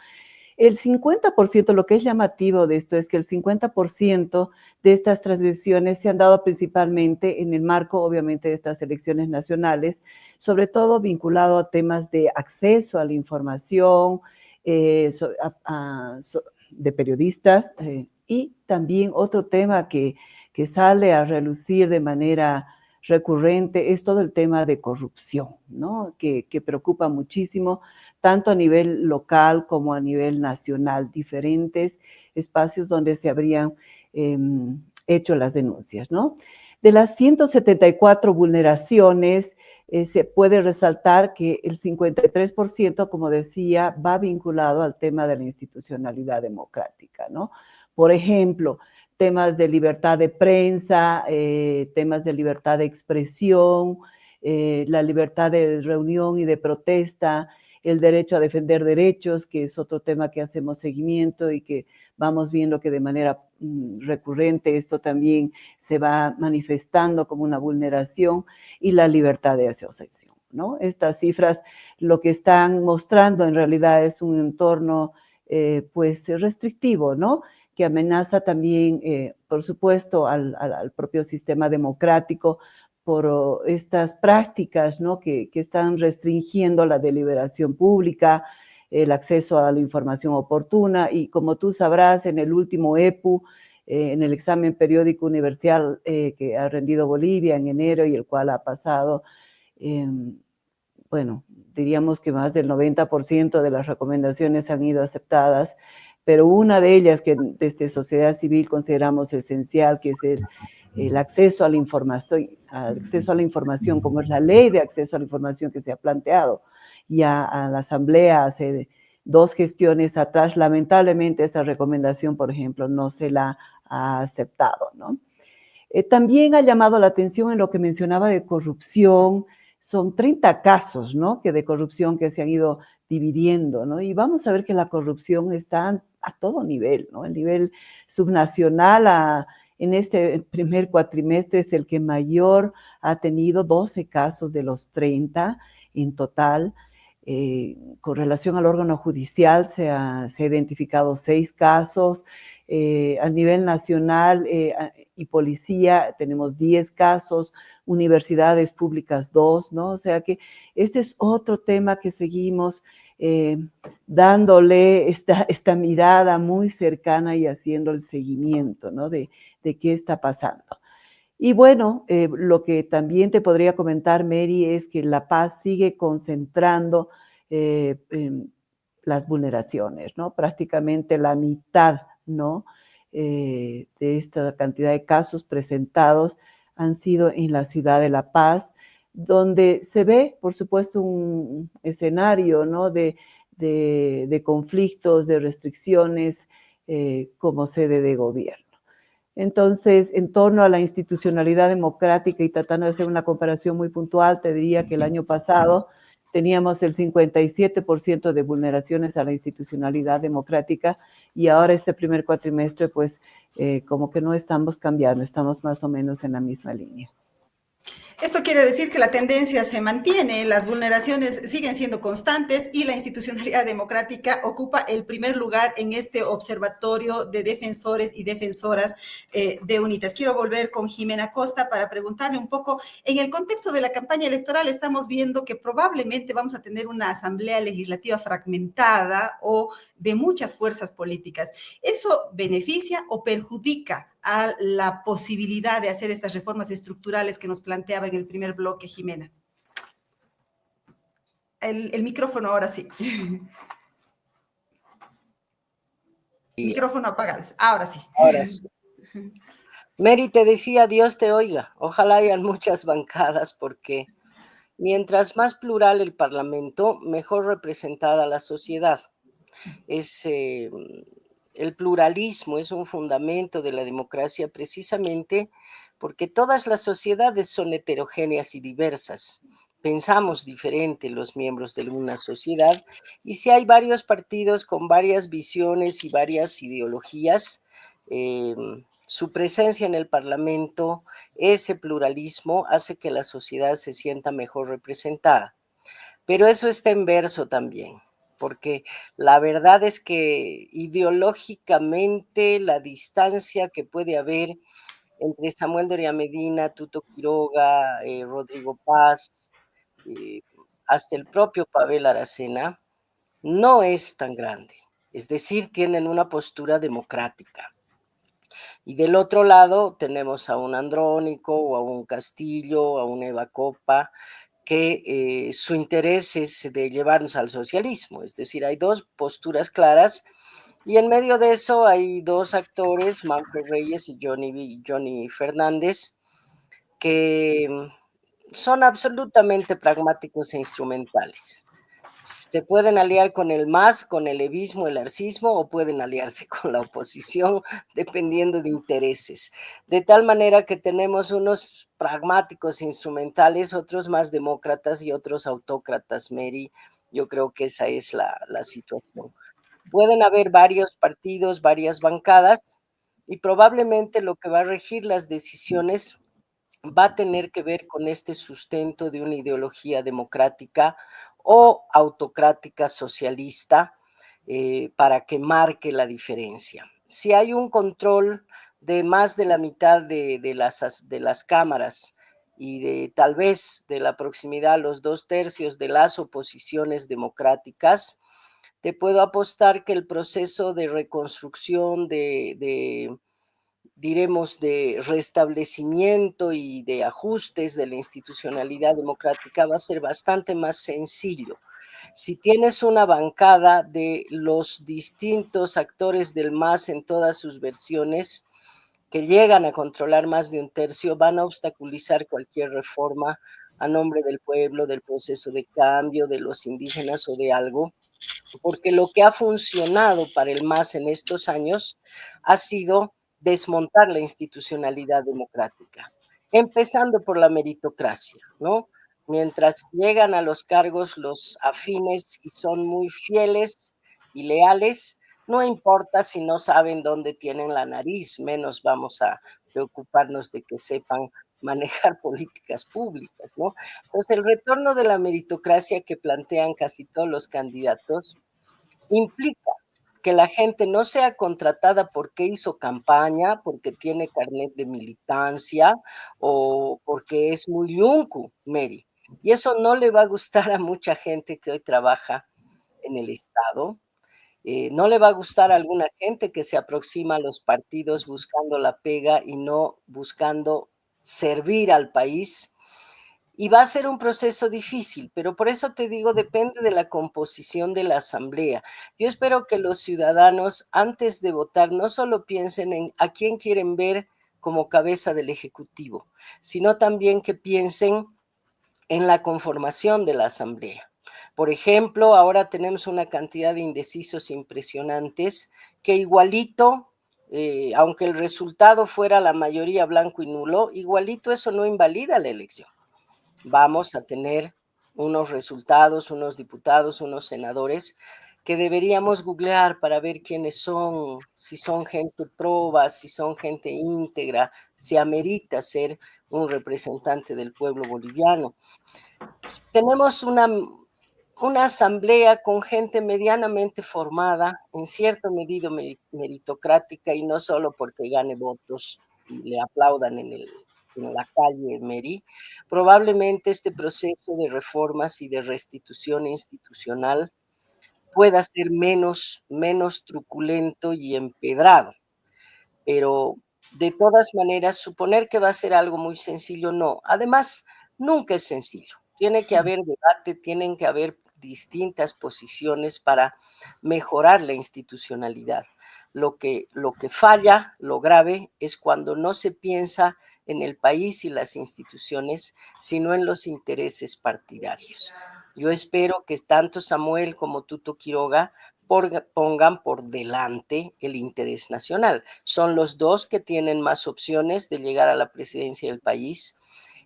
El 50%, lo que es llamativo de esto es que el 50% de estas transgresiones se han dado principalmente en el marco, obviamente, de estas elecciones nacionales, sobre todo vinculado a temas de acceso a la información de periodistas y también otro tema que sale a relucir de manera recurrente es todo el tema de corrupción, ¿no? Que preocupa muchísimo, tanto a nivel local como a nivel nacional, diferentes espacios donde se habrían hecho las denuncias, ¿no? De las 174 vulneraciones, se puede resaltar que el 53%, como decía, va vinculado al tema de la institucionalidad democrática, ¿no? Por ejemplo, temas de libertad de prensa, temas de libertad de expresión, la libertad de reunión y de protesta, el derecho a defender derechos, que es otro tema que hacemos seguimiento y que vamos viendo que de manera recurrente esto también se va manifestando como una vulneración, y la libertad de asociación, ¿no? Estas cifras lo que están mostrando en realidad es un entorno restrictivo, ¿no? Que amenaza también, por supuesto, al propio sistema democrático, por estas prácticas, ¿no? que están restringiendo la deliberación pública, el acceso a la información oportuna, y como tú sabrás, en el último EPU, en el examen periódico universal que ha rendido Bolivia en enero y el cual ha pasado, diríamos que más del 90% de las recomendaciones han ido aceptadas, pero una de ellas que desde sociedad civil consideramos esencial, que es el acceso a la información, como es la ley de acceso a la información que se ha planteado ya a la Asamblea hace 2 gestiones atrás. Lamentablemente esa recomendación, por ejemplo, no se la ha aceptado, ¿no? También ha llamado la atención en lo que mencionaba de corrupción. Son 30 casos, ¿no? De corrupción que se han ido dividiendo, ¿no? Y vamos a ver que la corrupción está a todo nivel, ¿no? El nivel subnacional en este primer cuatrimestre es el que mayor ha tenido, 12 casos de los 30 en total. Con relación al órgano judicial se ha identificado 6 casos. A nivel nacional y policía tenemos 10 casos, universidades públicas 2, ¿no? O sea que este es otro tema que seguimos dándole esta mirada muy cercana y haciendo el seguimiento, ¿no? De qué está pasando. Y bueno, lo que también te podría comentar, Mary, es que La Paz sigue concentrando las vulneraciones, ¿no? Prácticamente la mitad, ¿no? De esta cantidad de casos presentados han sido en la ciudad de La Paz, donde se ve, por supuesto, un escenario, ¿no? de conflictos, de restricciones como sede de gobierno. Entonces, en torno a la institucionalidad democrática, y tratando de hacer una comparación muy puntual, te diría que el año pasado teníamos el 57% de vulneraciones a la institucionalidad democrática, y ahora este primer cuatrimestre, pues, como que no estamos cambiando, estamos más o menos en la misma línea. Esto quiere decir que la tendencia se mantiene, las vulneraciones siguen siendo constantes y la institucionalidad democrática ocupa el primer lugar en este observatorio de defensores y defensoras de UNITAS. Quiero volver con Jimena Costa para preguntarle un poco, en el contexto de la campaña electoral estamos viendo que probablemente vamos a tener una asamblea legislativa fragmentada o de muchas fuerzas políticas. ¿Eso beneficia o perjudica a la posibilidad de hacer estas reformas estructurales que nos planteaba en el primer bloque, Jimena? El micrófono ahora sí. Micrófono apagado. Ahora sí. Ahora sí. Mary, te decía, Dios te oiga. Ojalá hayan muchas bancadas, porque mientras más plural el Parlamento, mejor representada la sociedad. El pluralismo es un fundamento de la democracia precisamente porque todas las sociedades son heterogéneas y diversas. Pensamos diferente los miembros de una sociedad, y si hay varios partidos con varias visiones y varias ideologías, su presencia en el Parlamento, ese pluralismo hace que la sociedad se sienta mejor representada. Pero eso está en verso también, porque la verdad es que ideológicamente la distancia que puede haber entre Samuel Doria Medina, Tuto Quiroga, Rodrigo Paz, hasta el propio Pavel Aracena, no es tan grande. Es decir, tienen una postura democrática. Y del otro lado tenemos a un Andrónico o a un Castillo, a un Eva Copa, que su interés es de llevarnos al socialismo. Es decir, hay dos posturas claras, y en medio de eso hay dos actores, Manfred Reyes y Johnny Fernández, que son absolutamente pragmáticos e instrumentales. Se pueden aliar con el MAS, con el evismo, el arcismo, o pueden aliarse con la oposición, dependiendo de intereses. De tal manera que tenemos unos pragmáticos instrumentales, otros más demócratas y otros autócratas, Mary. Yo creo que esa es la situación. Pueden haber varios partidos, varias bancadas, y probablemente lo que va a regir las decisiones va a tener que ver con este sustento de una ideología democrática o autocrática socialista, para que marque la diferencia. Si hay un control de más de la mitad de las cámaras y de tal vez de la proximidad a los 2/3 de las oposiciones democráticas, te puedo apostar que el proceso de reconstrucción, diremos, de restablecimiento y de ajustes de la institucionalidad democrática va a ser bastante más sencillo. Si tienes una bancada de los distintos actores del MAS en todas sus versiones, que llegan a controlar más de 1/3, van a obstaculizar cualquier reforma a nombre del pueblo, del proceso de cambio, de los indígenas o de algo, porque lo que ha funcionado para el MAS en estos años ha sido desmontar la institucionalidad democrática, empezando por la meritocracia, ¿no? Mientras llegan a los cargos los afines y son muy fieles y leales, no importa si no saben dónde tienen la nariz, menos vamos a preocuparnos de que sepan manejar políticas públicas, ¿no? Entonces, el retorno de la meritocracia que plantean casi todos los candidatos implica que la gente no sea contratada porque hizo campaña, porque tiene carnet de militancia o porque es muy yuncu, Mary. Y eso no le va a gustar a mucha gente que hoy trabaja en el Estado. No le va a gustar a alguna gente que se aproxima a los partidos buscando la pega y no buscando servir al país. Y va a ser un proceso difícil, pero por eso te digo, depende de la composición de la asamblea. Yo espero que los ciudadanos, antes de votar, no solo piensen en a quién quieren ver como cabeza del Ejecutivo, sino también que piensen en la conformación de la asamblea. Por ejemplo, ahora tenemos una cantidad de indecisos impresionantes que igualito, aunque el resultado fuera la mayoría blanco y nulo, igualito eso no invalida la elección. Vamos a tener unos resultados, unos diputados, unos senadores que deberíamos googlear para ver quiénes son, si son gente proba, si son gente íntegra, si amerita ser un representante del pueblo boliviano. Si tenemos una asamblea con gente medianamente formada, en cierto medido meritocrática, y no solo porque gane votos y le aplaudan en la calle Meri, probablemente este proceso de reformas y de restitución institucional pueda ser menos truculento y empedrado. Pero de todas maneras, suponer que va a ser algo muy sencillo, no. Además, nunca es sencillo. Tiene que haber debate, tienen que haber distintas posiciones para mejorar la institucionalidad. Lo que falla, lo grave, es cuando no se piensa en el país y las instituciones, sino en los intereses partidarios. Yo espero que tanto Samuel como Tuto Quiroga pongan por delante el interés nacional. Son los dos que tienen más opciones de llegar a la presidencia del país,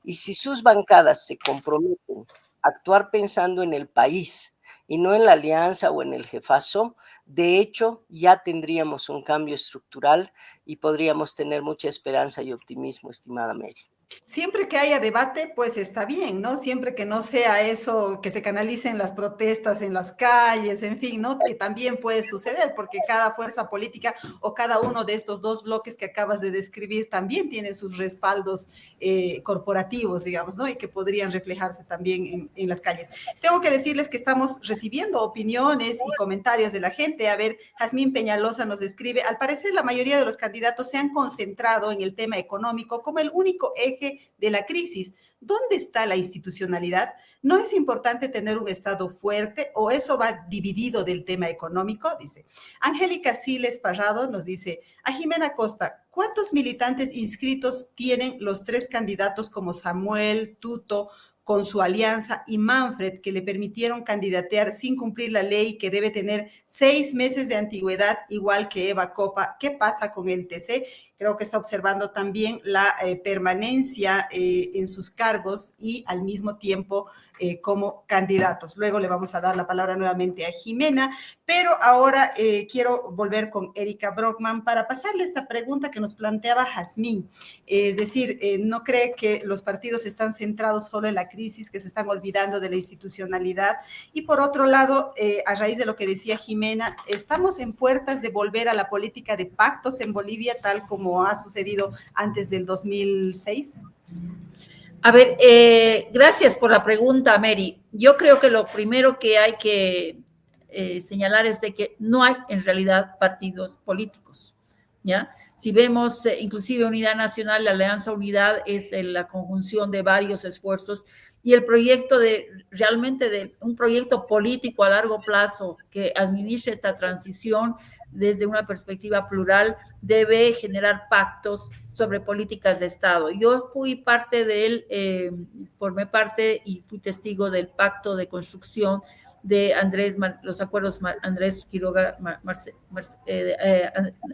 y si sus bancadas se comprometen a actuar pensando en el país y no en la alianza o en el jefazo, de hecho ya tendríamos un cambio estructural y podríamos tener mucha esperanza y optimismo, estimada Mary. Siempre que haya debate, pues está bien, ¿no? Siempre que no sea eso, que se canalicen las protestas en las calles, en fin, ¿no? Que también puede suceder, porque cada fuerza política o cada uno de estos dos bloques que acabas de describir también tiene sus respaldos corporativos, digamos, ¿no? Y que podrían reflejarse también en las calles. Tengo que decirles que estamos recibiendo opiniones y comentarios de la gente. A ver, Jazmín Peñalosa nos escribe: al parecer la mayoría de los candidatos se han concentrado en el tema económico como el único eje de la crisis. ¿Dónde está la institucionalidad? ¿No es importante tener un Estado fuerte o eso va dividido del tema económico? Dice. Angélica Siles Parrado nos dice: a Jimena Costa, ¿cuántos militantes inscritos tienen los tres candidatos como Samuel, Tuto, con su alianza, y Manfred, que le permitieron candidatear sin cumplir la ley, que debe tener 6 meses de antigüedad, igual que Eva Copa? ¿Qué pasa con el TC? Creo que está observando también la permanencia en sus cargos y al mismo tiempo como candidatos. Luego le vamos a dar la palabra nuevamente a Jimena, pero ahora quiero volver con Erika Brockman para pasarle esta pregunta que nos planteaba Jazmín. Es decir, ¿no cree que los partidos están centrados solo en la crisis, que se están olvidando de la institucionalidad? Y por otro lado, a raíz de lo que decía Jimena, ¿estamos en puertas de volver a la política de pactos en Bolivia, tal como ha sucedido antes del 2006? A ver, gracias por la pregunta, Mary. Yo creo que lo primero que hay que señalar es de que no hay en realidad partidos políticos, ¿ya? Si vemos inclusive Unidad Nacional, la Alianza Unidad es la conjunción de varios esfuerzos, y el proyecto realmente de un proyecto político a largo plazo que administre esta transición desde una perspectiva plural debe generar pactos sobre políticas de Estado. Yo fui parte de él, formé parte y fui testigo del pacto de construcción de los acuerdos Andrés Quiroga,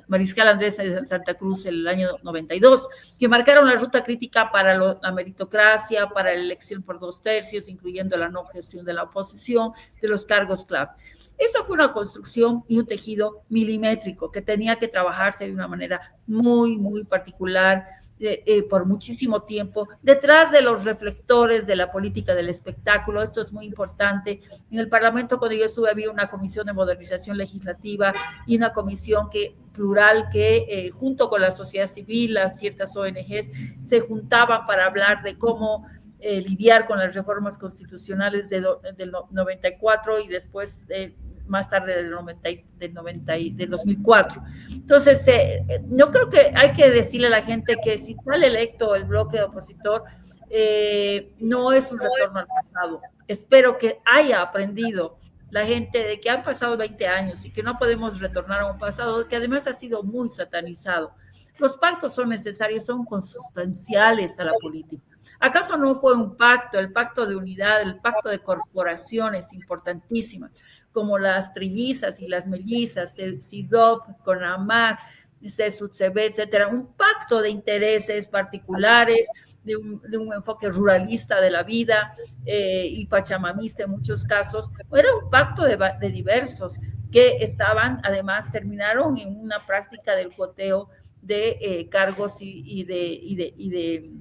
Mariscal Andrés de Santa Cruz el año 92, que marcaron la ruta crítica para la meritocracia, para la elección por 2/3, incluyendo la no gestión de la oposición, de los cargos clave. Esa fue una construcción y un tejido milimétrico que tenía que trabajarse de una manera muy, muy particular, por muchísimo tiempo, detrás de los reflectores de la política del espectáculo. Esto es muy importante. En el Parlamento, cuando yo estuve, había una comisión de modernización legislativa y una comisión plural que junto con la sociedad civil, las ciertas ONGs, se juntaban para hablar de cómo lidiar con las reformas constitucionales del 94 y después más tarde del 2004. Entonces, yo creo que hay que decirle a la gente que si sale electo el bloque opositor, no es un retorno al pasado. Espero que haya aprendido la gente de que han pasado 20 años y que no podemos retornar a un pasado que además ha sido muy satanizado. Los pactos son necesarios, son consustanciales a la política. ¿Acaso no fue un pacto, el pacto de unidad, el pacto de corporaciones importantísimas, como las trillizas y las mellizas, el SIDOP, CONAMAC, CESUTCB, etcétera, un pacto de intereses particulares, de un enfoque ruralista de la vida y pachamamista en muchos casos? Era un pacto de diversos que estaban, además, terminaron en una práctica del cuoteo de cargos y de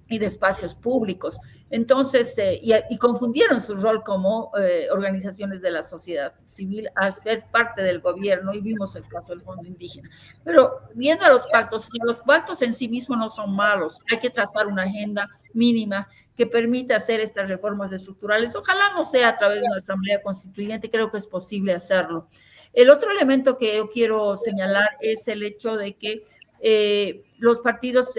espacios públicos. Entonces, y confundieron su rol como organizaciones de la sociedad civil al ser parte del gobierno, y vimos el caso del Fondo Indígena. Pero viendo a los pactos en sí mismos no son malos, hay que trazar una agenda mínima que permita hacer estas reformas estructurales. Ojalá no sea a través de una asamblea constituyente, creo que es posible hacerlo. El otro elemento que yo quiero señalar es el hecho de que los partidos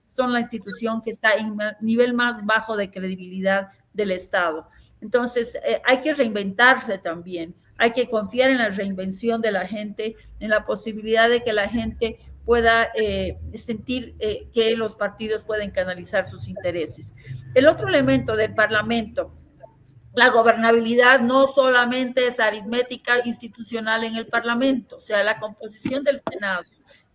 son la institución que está en el nivel más bajo de credibilidad del Estado. Entonces, hay que reinventarse también, hay que confiar en la reinvención de la gente, en la posibilidad de que la gente pueda sentir que los partidos pueden canalizar sus intereses. El otro elemento del Parlamento, la gobernabilidad no solamente es aritmética institucional en el Parlamento, o sea, la composición del Senado,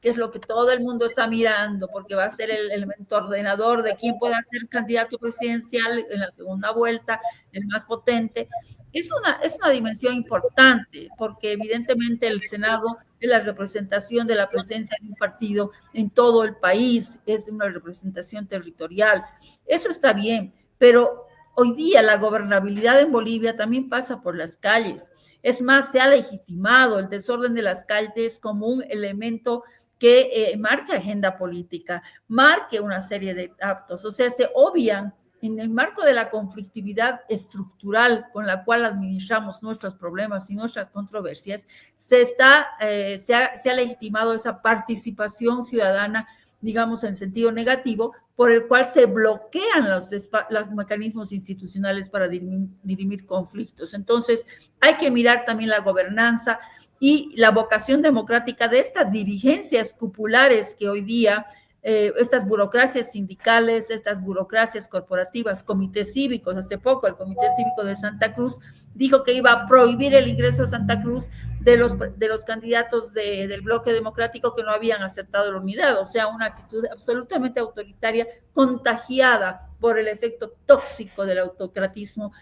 que es lo que todo el mundo está mirando, porque va a ser el elemento ordenador de quién pueda ser candidato presidencial en la segunda vuelta, el más potente. Es una dimensión importante, porque evidentemente el Senado es la representación de la presencia de un partido en todo el país, es una representación territorial. Eso está bien, pero hoy día la gobernabilidad en Bolivia también pasa por las calles. Es más, se ha legitimado el desorden de las calles como un elemento que marque agenda política, marque una serie de actos, o sea, se obvian en el marco de la conflictividad estructural con la cual administramos nuestros problemas y nuestras controversias, se ha legitimado esa participación ciudadana, digamos, en sentido negativo, por el cual se bloquean los mecanismos institucionales para dirimir conflictos. Entonces, hay que mirar también la gobernanza y la vocación democrática de estas dirigencias cupulares que hoy día, estas burocracias sindicales, estas burocracias corporativas, comités cívicos. Hace poco el Comité Cívico de Santa Cruz dijo que iba a prohibir el ingreso a Santa Cruz de los candidatos del bloque democrático que no habían aceptado la unidad, o sea, una actitud absolutamente autoritaria, contagiada por el efecto tóxico del autocratismo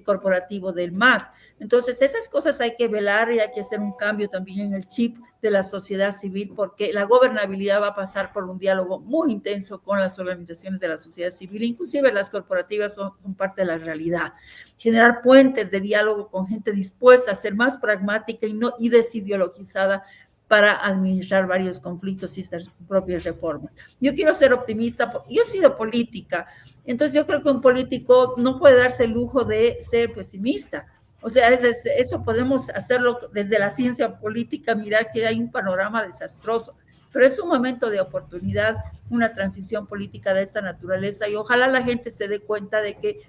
corporativo del MAS. Entonces, esas cosas hay que velar y hay que hacer un cambio también en el chip de la sociedad civil, porque la gobernabilidad va a pasar por un diálogo muy intenso con las organizaciones de la sociedad civil, inclusive las corporativas son parte de la realidad. Generar puentes de diálogo con gente dispuesta a ser más pragmática y desideologizada para administrar varios conflictos y estas propias reformas. Yo quiero ser optimista, yo he sido política, entonces yo creo que un político no puede darse el lujo de ser pesimista. O sea, eso podemos hacerlo desde la ciencia política, mirar que hay un panorama desastroso, pero es un momento de oportunidad, una transición política de esta naturaleza, y ojalá la gente se dé cuenta de que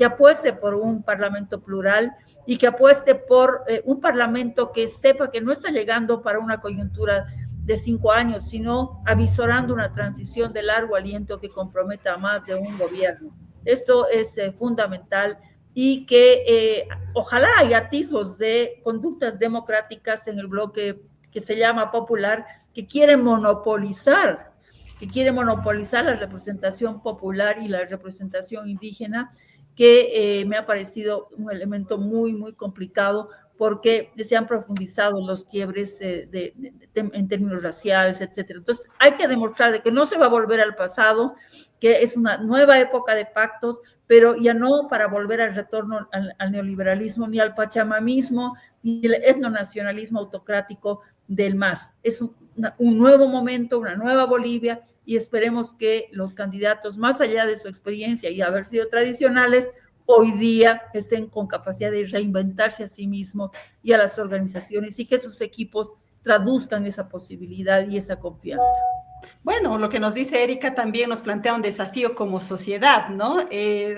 apueste por un parlamento plural y que apueste por un parlamento que sepa que no está llegando para una coyuntura de 5 años, sino avisorando una transición de largo aliento que comprometa a más de un gobierno. Esto es fundamental, y que ojalá haya atisbos de conductas democráticas en el bloque que se llama popular, que quiere monopolizar la representación popular y la representación indígena, que me ha parecido un elemento muy, muy complicado, porque se han profundizado los quiebres en términos raciales, etcétera. Entonces, hay que demostrar de que no se va a volver al pasado, que es una nueva época de pactos, pero ya no para volver al retorno al neoliberalismo, ni al pachamamismo, ni el etnonacionalismo autocrático del MAS. Es un nuevo momento, una nueva Bolivia, y esperemos que los candidatos, más allá de su experiencia y haber sido tradicionales, hoy día estén con capacidad de reinventarse a sí mismos y a las organizaciones, y que sus equipos traduzcan esa posibilidad y esa confianza. Bueno, lo que nos dice Erika también nos plantea un desafío como sociedad, ¿no?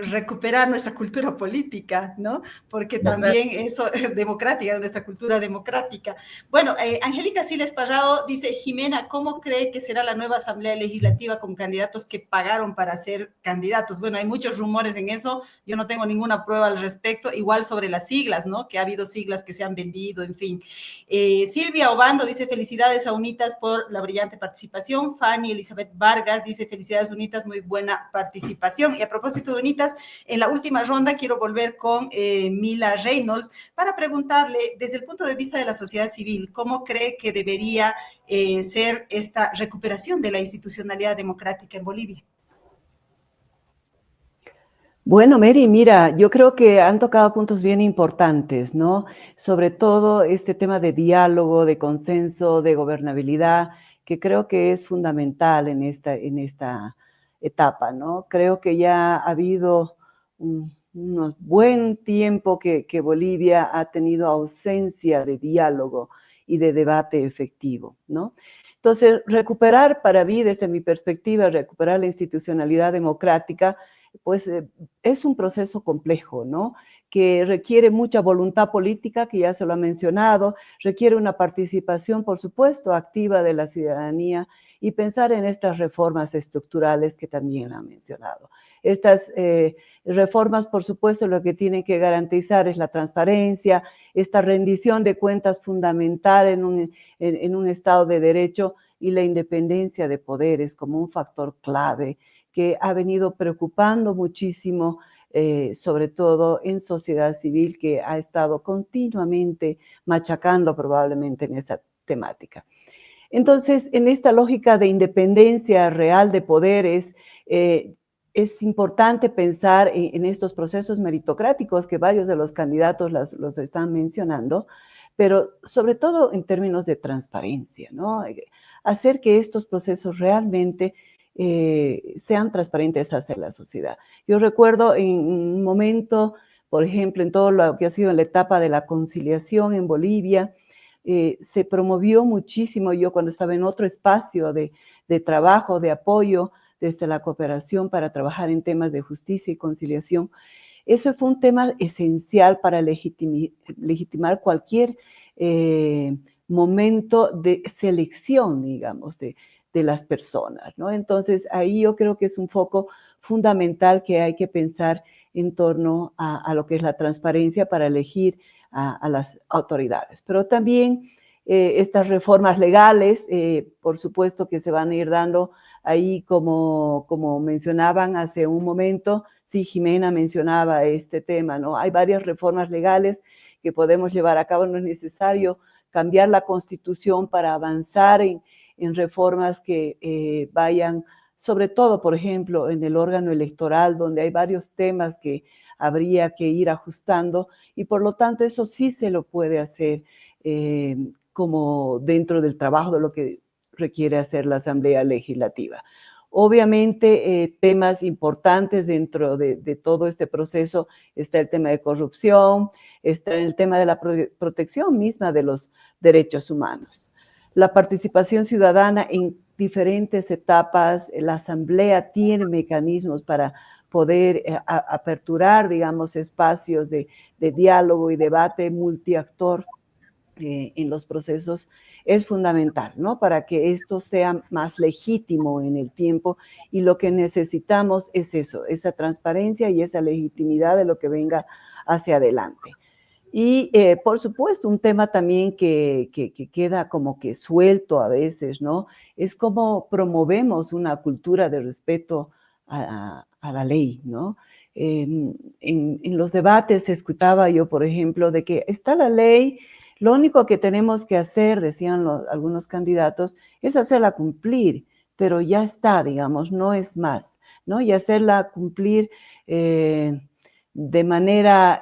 Recuperar nuestra cultura política, ¿no? Porque también eso, democrática, nuestra cultura democrática. Bueno, Angélica Siles Parrado dice, Jimena, ¿cómo cree que será la nueva Asamblea Legislativa con candidatos que pagaron para ser candidatos? Bueno, hay muchos rumores en eso, yo no tengo ninguna prueba al respecto, igual sobre las siglas, ¿no? Que ha habido siglas que se han vendido, en fin. Silvia Obando dice, felicidades a Unitas por la brillante participación. Fanny Elizabeth Vargas dice, felicidades Unitas, muy buena participación. Y a propósito de Unitas, en la última ronda quiero volver con Mila Reynolds para preguntarle, desde el punto de vista de la sociedad civil, ¿cómo cree que debería ser esta recuperación de la institucionalidad democrática en Bolivia? Bueno, Mary, mira, yo creo que han tocado puntos bien importantes, ¿no? Sobre todo este tema de diálogo, de consenso, de gobernabilidad, que creo que es fundamental en esta etapa, ¿no? Creo que ya ha habido un buen tiempo que Bolivia ha tenido ausencia de diálogo y de debate efectivo, ¿no? Entonces, recuperar para mí, desde mi perspectiva, recuperar la institucionalidad democrática, pues es un proceso complejo, ¿no? Que requiere mucha voluntad política, que ya se lo ha mencionado, requiere una participación, por supuesto, activa de la ciudadanía y pensar en estas reformas estructurales que también han mencionado. Estas reformas, por supuesto, lo que tienen que garantizar es la transparencia, esta rendición de cuentas fundamental en un Estado de Derecho y la independencia de poderes como un factor clave que ha venido preocupando muchísimo, sobre todo en sociedad civil, que ha estado continuamente machacando probablemente en esa temática. Entonces, en esta lógica de independencia real de poderes, es importante pensar en estos procesos meritocráticos que varios de los candidatos los están mencionando, pero sobre todo en términos de transparencia, ¿no? Hacer que estos procesos realmente sean transparentes hacia la sociedad. Yo recuerdo en un momento, por ejemplo, en todo lo que ha sido en la etapa de la conciliación en Bolivia, se promovió muchísimo, yo cuando estaba en otro espacio de trabajo, de apoyo desde la cooperación para trabajar en temas de justicia y conciliación, ese fue un tema esencial para legitimar cualquier momento de selección, digamos, de las personas, ¿no? Entonces, ahí yo creo que es un foco fundamental que hay que pensar en torno a lo que es la transparencia para elegir a las autoridades. Pero también estas reformas legales, por supuesto que se van a ir dando ahí como mencionaban hace un momento, sí, Jimena mencionaba este tema, ¿no? Hay varias reformas legales que podemos llevar a cabo, no es necesario cambiar la Constitución para avanzar en reformas que vayan, sobre todo, por ejemplo, en el órgano electoral, donde hay varios temas que habría que ir ajustando, y por lo tanto eso sí se lo puede hacer como dentro del trabajo de lo que requiere hacer la Asamblea Legislativa. Obviamente, temas importantes dentro de todo este proceso está el tema de corrupción, está el tema de la protección misma de los derechos humanos. La participación ciudadana en diferentes etapas, la Asamblea tiene mecanismos para poder aperturar, digamos, espacios de diálogo y debate multiactor en los procesos, es fundamental, ¿no? Para que esto sea más legítimo en el tiempo, y lo que necesitamos es eso, esa transparencia y esa legitimidad de lo que venga hacia adelante. Y por supuesto, un tema también que queda como que suelto a veces, ¿no? Es cómo promovemos una cultura de respeto a la ley, ¿no? En los debates escuchaba yo, por ejemplo, de que está la ley, lo único que tenemos que hacer, decían algunos candidatos, es hacerla cumplir, pero ya está, digamos, no es más, ¿no? Y hacerla cumplir de manera...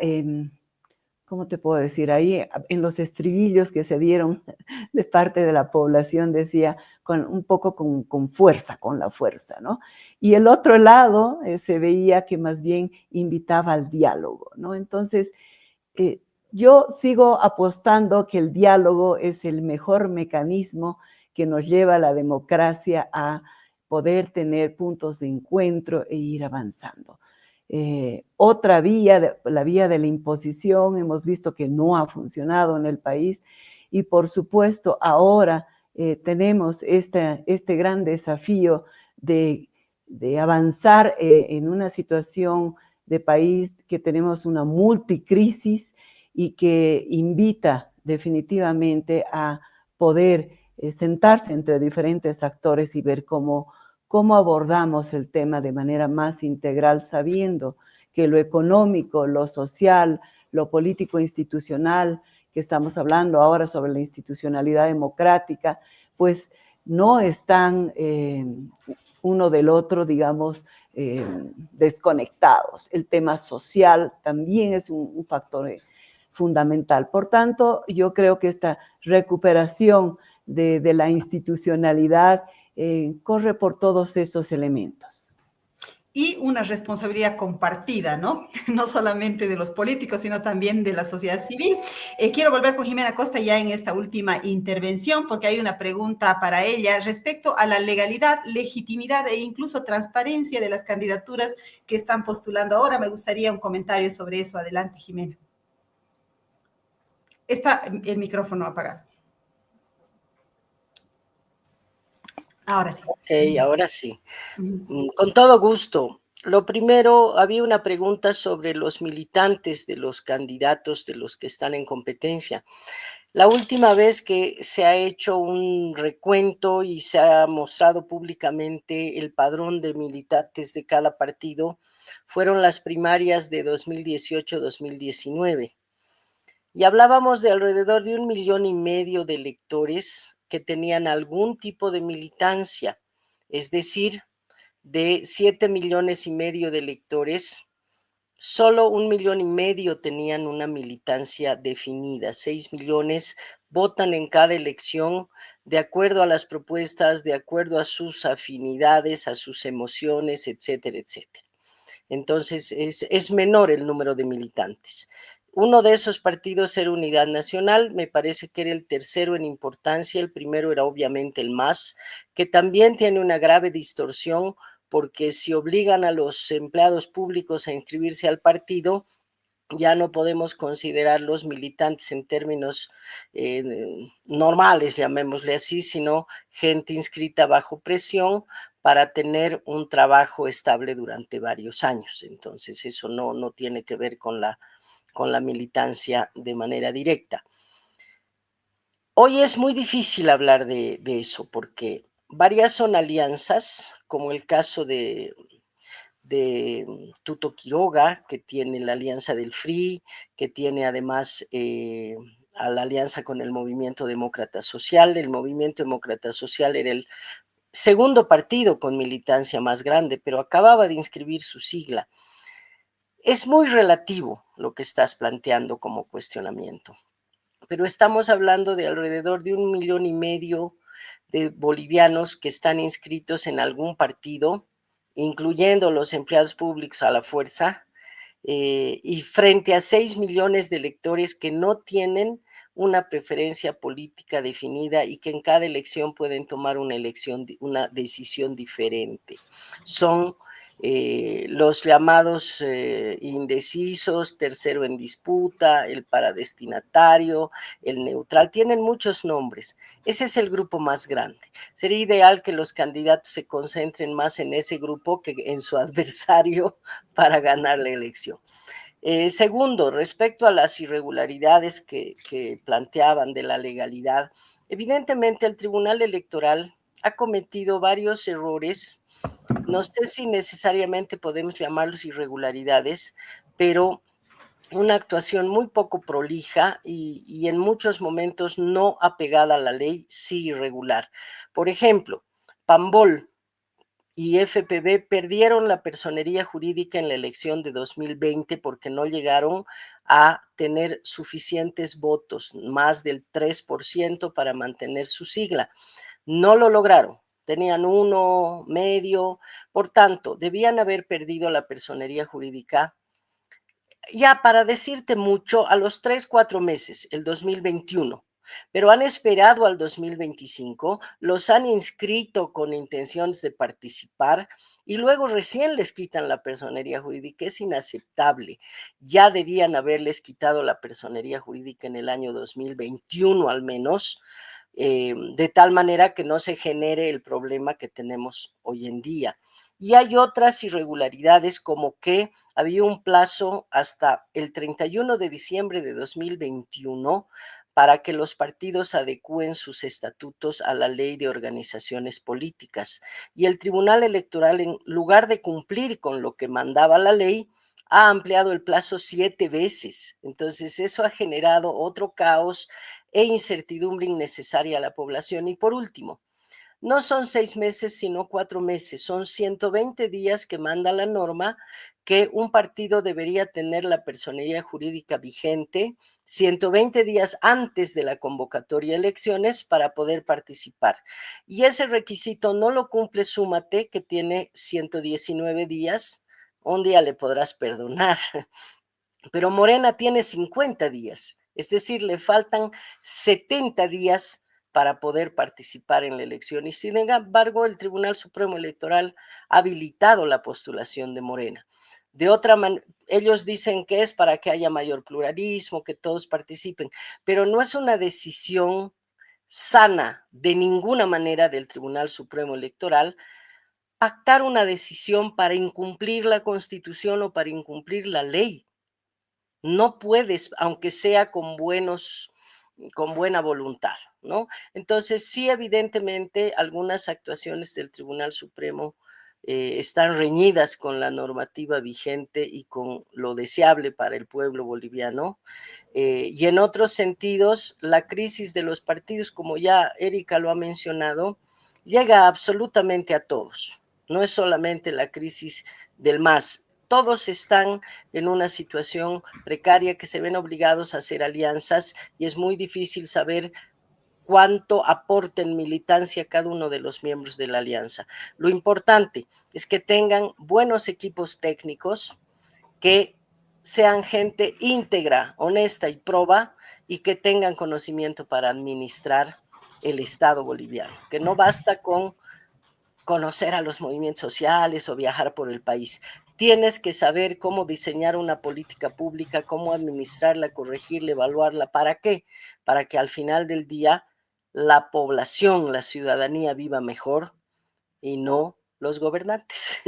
¿cómo te puedo decir? Ahí en los estribillos que se dieron de parte de la población decía un poco con fuerza, con la fuerza, ¿no? Y el otro lado se veía que más bien invitaba al diálogo, ¿no? Entonces, yo sigo apostando que el diálogo es el mejor mecanismo que nos lleva a la democracia a poder tener puntos de encuentro e ir avanzando. Otra vía, la vía de la imposición, hemos visto que no ha funcionado en el país y por supuesto ahora tenemos este gran desafío de avanzar en una situación de país que tenemos una multicrisis y que invita definitivamente a poder sentarse entre diferentes actores y ver cómo abordamos el tema de manera más integral, sabiendo que lo económico, lo social, lo político institucional, que estamos hablando ahora sobre la institucionalidad democrática, pues no están uno del otro, digamos, desconectados. El tema social también es un factor fundamental. Por tanto, yo creo que esta recuperación de la institucionalidad corre por todos esos elementos. Y una responsabilidad compartida, ¿no? No solamente de los políticos, sino también de la sociedad civil. Quiero volver con Jimena Costa ya en esta última intervención, porque hay una pregunta para ella respecto a la legalidad, legitimidad e incluso transparencia de las candidaturas que están postulando ahora. Me gustaría un comentario sobre eso. Adelante, Jimena. Está el micrófono apagado. Ahora sí. Ok, ahora sí. Con todo gusto. Lo primero, había una pregunta sobre los militantes de los candidatos, de los que están en competencia. La última vez que se ha hecho un recuento y se ha mostrado públicamente el padrón de militantes de cada partido fueron las primarias de 2018-2019. Y hablábamos de alrededor de 1,5 millones de electores que tenían algún tipo de militancia, es decir, de 7,5 millones de electores, solo 1,5 millones tenían una militancia definida. 6 millones votan en cada elección de acuerdo a las propuestas, de acuerdo a sus afinidades, a sus emociones, etcétera, etcétera. Entonces es menor el número de militantes. Uno de esos partidos era Unidad Nacional, me parece que era el tercero en importancia, el primero era obviamente el MAS, que también tiene una grave distorsión, porque si obligan a los empleados públicos a inscribirse al partido, ya no podemos considerarlos militantes en términos normales, llamémosle así, sino gente inscrita bajo presión para tener un trabajo estable durante varios años. Entonces, eso no tiene que ver con la militancia de manera directa. Hoy es muy difícil hablar de eso, porque varias son alianzas, como el caso de Tuto Quiroga, que tiene la alianza del FRI, que tiene además a la alianza con el Movimiento Demócrata Social. El Movimiento Demócrata Social era el segundo partido con militancia más grande, pero acababa de inscribir su sigla. Es muy relativo lo que estás planteando como cuestionamiento, pero estamos hablando de alrededor de 1,5 millones de bolivianos que están inscritos en algún partido, incluyendo los empleados públicos a la fuerza, y frente a 6 millones de electores que no tienen una preferencia política definida y que en cada elección pueden tomar una decisión diferente. Son los llamados indecisos, tercero en disputa, el paradestinatario, el neutral, tienen muchos nombres. Ese es el grupo más grande. Sería ideal que los candidatos se concentren más en ese grupo que en su adversario para ganar la elección. Segundo, respecto a las irregularidades que planteaban de la legalidad, evidentemente el Tribunal Electoral ha cometido varios errores. No sé si necesariamente podemos llamarlos irregularidades, pero una actuación muy poco prolija y en muchos momentos no apegada a la ley, sí irregular. Por ejemplo, Pambol y FPV perdieron la personería jurídica en la elección de 2020 porque no llegaron a tener suficientes votos, más del 3% para mantener su sigla. No lo lograron. Tenían 1,5%, por tanto, debían haber perdido la personería jurídica. Ya para decirte mucho, a los 3-4 meses, el 2021, pero han esperado al 2025, los han inscrito con intenciones de participar y luego recién les quitan la personería jurídica. Es inaceptable. Ya debían haberles quitado la personería jurídica en el año 2021 al menos, de tal manera que no se genere el problema que tenemos hoy en día. Y hay otras irregularidades, como que había un plazo hasta el 31 de diciembre de 2021 para que los partidos adecúen sus estatutos a la ley de organizaciones políticas. Y el Tribunal Electoral, en lugar de cumplir con lo que mandaba la ley, ha ampliado el plazo 7 veces. Entonces, eso ha generado otro caos e incertidumbre innecesaria a la población. Y por último, no son 6 meses, sino 4 meses. Son 120 días que manda la norma que un partido debería tener la personería jurídica vigente 120 días antes de la convocatoria de elecciones para poder participar. Y ese requisito no lo cumple Súmate, que tiene 119 días. Un día le podrás perdonar, pero Morena tiene 50 días, es decir, le faltan 70 días para poder participar en la elección. Y sin embargo, el Tribunal Supremo Electoral ha habilitado la postulación de Morena. De otra manera, ellos dicen que es para que haya mayor pluralismo, que todos participen, pero no es una decisión sana de ninguna manera del Tribunal Supremo Electoral pactar una decisión para incumplir la Constitución o para incumplir la ley. No puedes, aunque sea con buena voluntad, ¿no? Entonces, sí, evidentemente, algunas actuaciones del Tribunal Supremo están reñidas con la normativa vigente y con lo deseable para el pueblo boliviano. Y en otros sentidos, la crisis de los partidos, como ya Erika lo ha mencionado, llega absolutamente a todos. No es solamente la crisis del MAS. Todos están en una situación precaria, que se ven obligados a hacer alianzas y es muy difícil saber cuánto aporta en militancia cada uno de los miembros de la alianza. Lo importante es que tengan buenos equipos técnicos, que sean gente íntegra, honesta y proba, y que tengan conocimiento para administrar el Estado boliviano, que no basta con conocer a los movimientos sociales o viajar por el país. Tienes que saber cómo diseñar una política pública, cómo administrarla, corregirla, evaluarla. ¿Para qué? Para que al final del día la población, la ciudadanía viva mejor y no los gobernantes.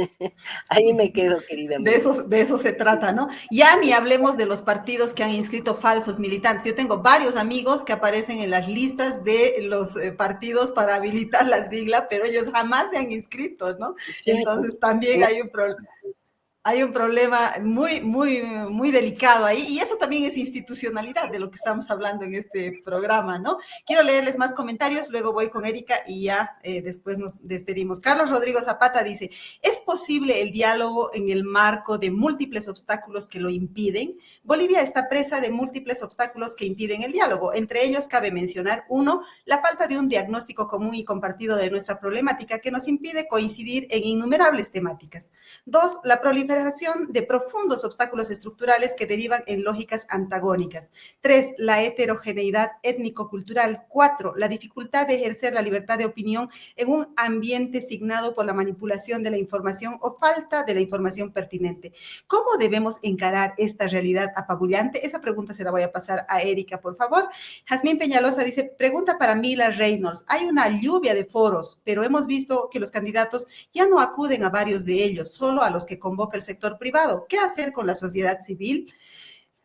Ahí me quedo, querida amiga. De eso se trata, ¿no? Ya ni hablemos de los partidos que han inscrito falsos militantes. Yo tengo varios amigos que aparecen en las listas de los partidos para habilitar la sigla, pero ellos jamás se han inscrito, ¿no? Sí, entonces también hay un problema muy delicado ahí, y eso también es institucionalidad de lo que estamos hablando en este programa, ¿no? Quiero leerles más comentarios, luego voy con Erika y ya después nos despedimos. Carlos Rodrigo Zapata dice, ¿es posible el diálogo en el marco de múltiples obstáculos que lo impiden? Bolivia está presa de múltiples obstáculos que impiden el diálogo. Entre ellos cabe mencionar, 1, la falta de un diagnóstico común y compartido de nuestra problemática que nos impide coincidir en innumerables temáticas. 2, la proliferación de profundos obstáculos estructurales que derivan en lógicas antagónicas. 3, la heterogeneidad étnico-cultural. 4, la dificultad de ejercer la libertad de opinión en un ambiente signado por la manipulación de la información o falta de la información pertinente. ¿Cómo debemos encarar esta realidad apabullante? Esa pregunta se la voy a pasar a Erika, por favor. Jazmín Peñalosa dice, pregunta para Mila Reynolds. Hay una lluvia de foros, pero hemos visto que los candidatos ya no acuden a varios de ellos, solo a los que convoca el sector privado. ¿Qué hacer con la sociedad civil?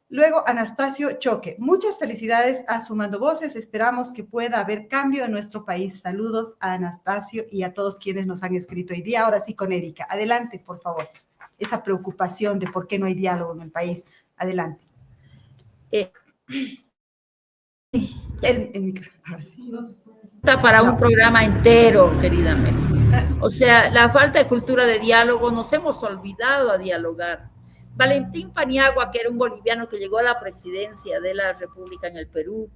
Luego, Anastasio Choque. Muchas felicidades a Sumando Voces. Esperamos que pueda haber cambio en nuestro país. Saludos a Anastasio y a todos quienes nos han escrito hoy día. Ahora sí con Erika. Adelante, por favor. Esa preocupación de por qué no hay diálogo en el país. Adelante. El micro. Ahora sí. Para un programa entero, querida Mel. O sea, la falta de cultura de diálogo, nos hemos olvidado a dialogar. Valentín Paniagua, que era un boliviano que llegó a la presidencia de la República en el Perú,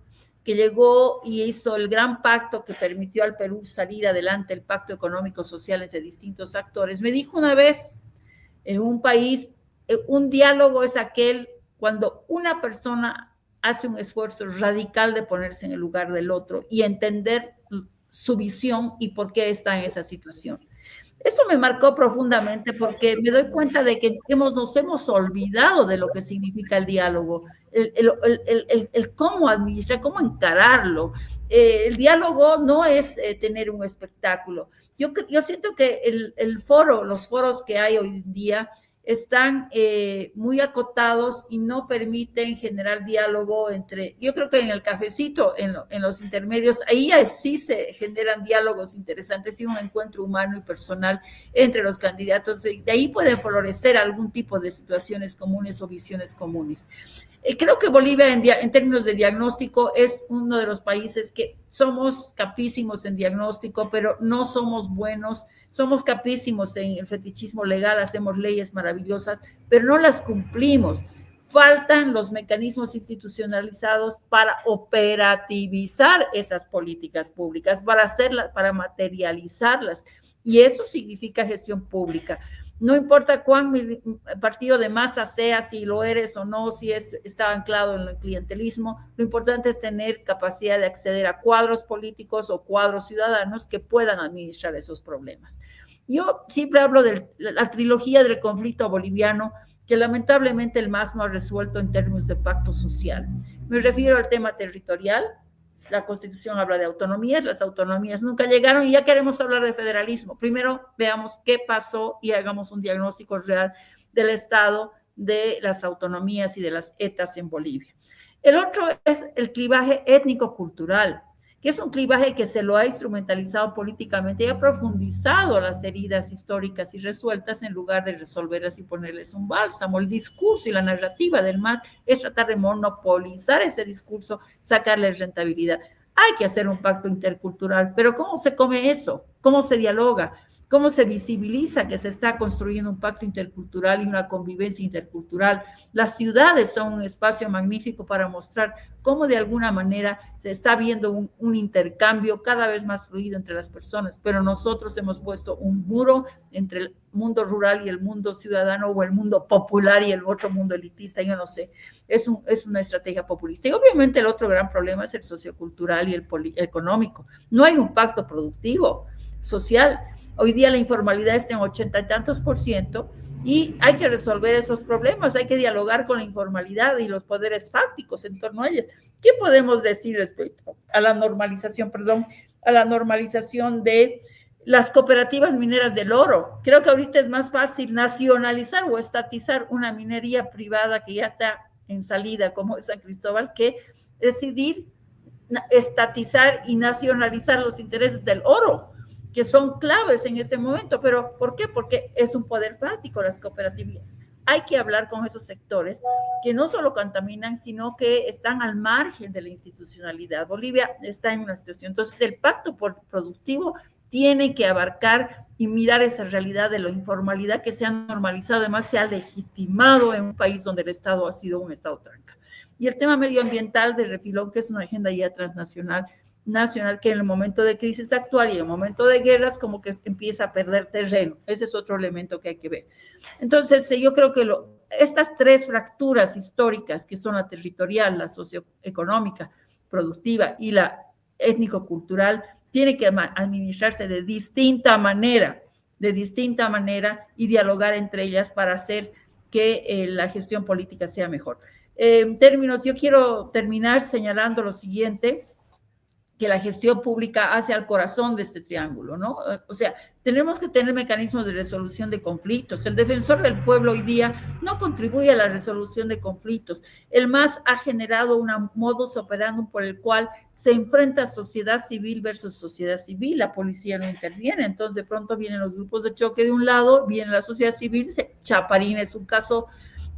que llegó y hizo el gran pacto que permitió al Perú salir adelante, el pacto económico social entre distintos actores, me dijo una vez, en un país, un diálogo es aquel cuando una persona hace un esfuerzo radical de ponerse en el lugar del otro y entender su visión y por qué está en esa situación. Eso me marcó profundamente porque me doy cuenta de que nos hemos olvidado de lo que significa el diálogo, el cómo administrar, cómo encararlo. El diálogo no es tener un espectáculo. Yo siento que los foros que hay hoy en día están muy acotados y no permiten generar diálogo yo creo que en el cafecito, en los intermedios, ahí sí se generan diálogos interesantes y un encuentro humano y personal entre los candidatos. De ahí puede florecer algún tipo de situaciones comunes o visiones comunes. Creo que Bolivia en términos de diagnóstico es uno de los países que somos capísimos en diagnóstico, pero no somos buenos. Somos capísimos en el fetichismo legal, hacemos leyes maravillosas, pero no las cumplimos. Faltan los mecanismos institucionalizados para operativizar esas políticas públicas, para materializarlas. Y eso significa gestión pública. No importa cuán partido de masa sea, si lo eres o no, si está anclado en el clientelismo, lo importante es tener capacidad de acceder a cuadros políticos o cuadros ciudadanos que puedan administrar esos problemas. Yo siempre hablo de la trilogía del conflicto boliviano, que lamentablemente el MAS no ha resuelto en términos de pacto social. Me refiero al tema territorial. La Constitución habla de autonomías, las autonomías nunca llegaron y ya queremos hablar de federalismo. Primero veamos qué pasó y hagamos un diagnóstico real del estado de las autonomías y de las ETAs en Bolivia. El otro es el clivaje étnico-cultural, que es un clivaje que se lo ha instrumentalizado políticamente y ha profundizado las heridas históricas y resueltas en lugar de resolverlas y ponerles un bálsamo. El discurso y la narrativa del MAS es tratar de monopolizar ese discurso, sacarles rentabilidad. Hay que hacer un pacto intercultural, pero ¿cómo se come eso? ¿Cómo se dialoga? ¿Cómo se visibiliza que se está construyendo un pacto intercultural y una convivencia intercultural? Las ciudades son un espacio magnífico para mostrar cómo de alguna manera se está viendo un intercambio cada vez más fluido entre las personas, pero nosotros hemos puesto un muro entre el mundo rural y el mundo ciudadano, o el mundo popular y el otro mundo elitista, yo no sé, es una estrategia populista. Y obviamente el otro gran problema es el sociocultural y el económico. No hay un pacto productivo, social. Hoy día la informalidad está en 80 y tantos %, y hay que resolver esos problemas, hay que dialogar con la informalidad y los poderes fácticos en torno a ellos. ¿Qué podemos decir respecto a la normalización, de las cooperativas mineras del oro? Creo que ahorita es más fácil nacionalizar o estatizar una minería privada que ya está en salida, como es San Cristóbal, que decidir estatizar y nacionalizar los intereses del oro, que son claves en este momento. ¿Pero por qué? Porque es un poder fáctico las cooperativas. Hay que hablar con esos sectores que no solo contaminan, sino que están al margen de la institucionalidad. Bolivia está en una situación. Entonces, el pacto productivo tiene que abarcar y mirar esa realidad de la informalidad que se ha normalizado, además se ha legitimado en un país donde el Estado ha sido un Estado tranca. Y el tema medioambiental de refilón, que es una agenda ya transnacional, que en el momento de crisis actual y en el momento de guerras como que empieza a perder terreno. Ese es otro elemento que hay que ver. Entonces, yo creo que estas tres fracturas históricas, que son la territorial, la socioeconómica, productiva y la étnico-cultural, tiene que administrarse de distinta manera y dialogar entre ellas para hacer que la gestión política sea mejor. En términos, yo quiero terminar señalando lo siguiente, que la gestión pública hace al corazón de este triángulo, ¿no? O sea, tenemos que tener mecanismos de resolución de conflictos. El defensor del pueblo hoy día no contribuye a la resolución de conflictos. El MAS ha generado un modus operandi por el cual se enfrenta sociedad civil versus sociedad civil. La policía no interviene, entonces de pronto vienen los grupos de choque de un lado, viene la sociedad civil. Chaparín es un caso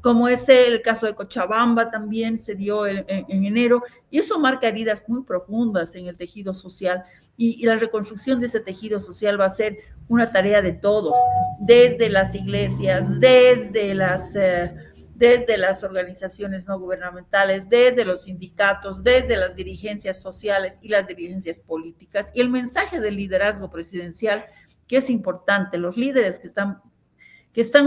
como el caso de Cochabamba también se dio en enero, y eso marca heridas muy profundas en el tejido social, y la reconstrucción de ese tejido social va a ser una tarea de todos, desde las iglesias, desde las organizaciones no gubernamentales, desde los sindicatos, desde las dirigencias sociales y las dirigencias políticas. Y el mensaje del liderazgo presidencial, que es importante, los líderes que están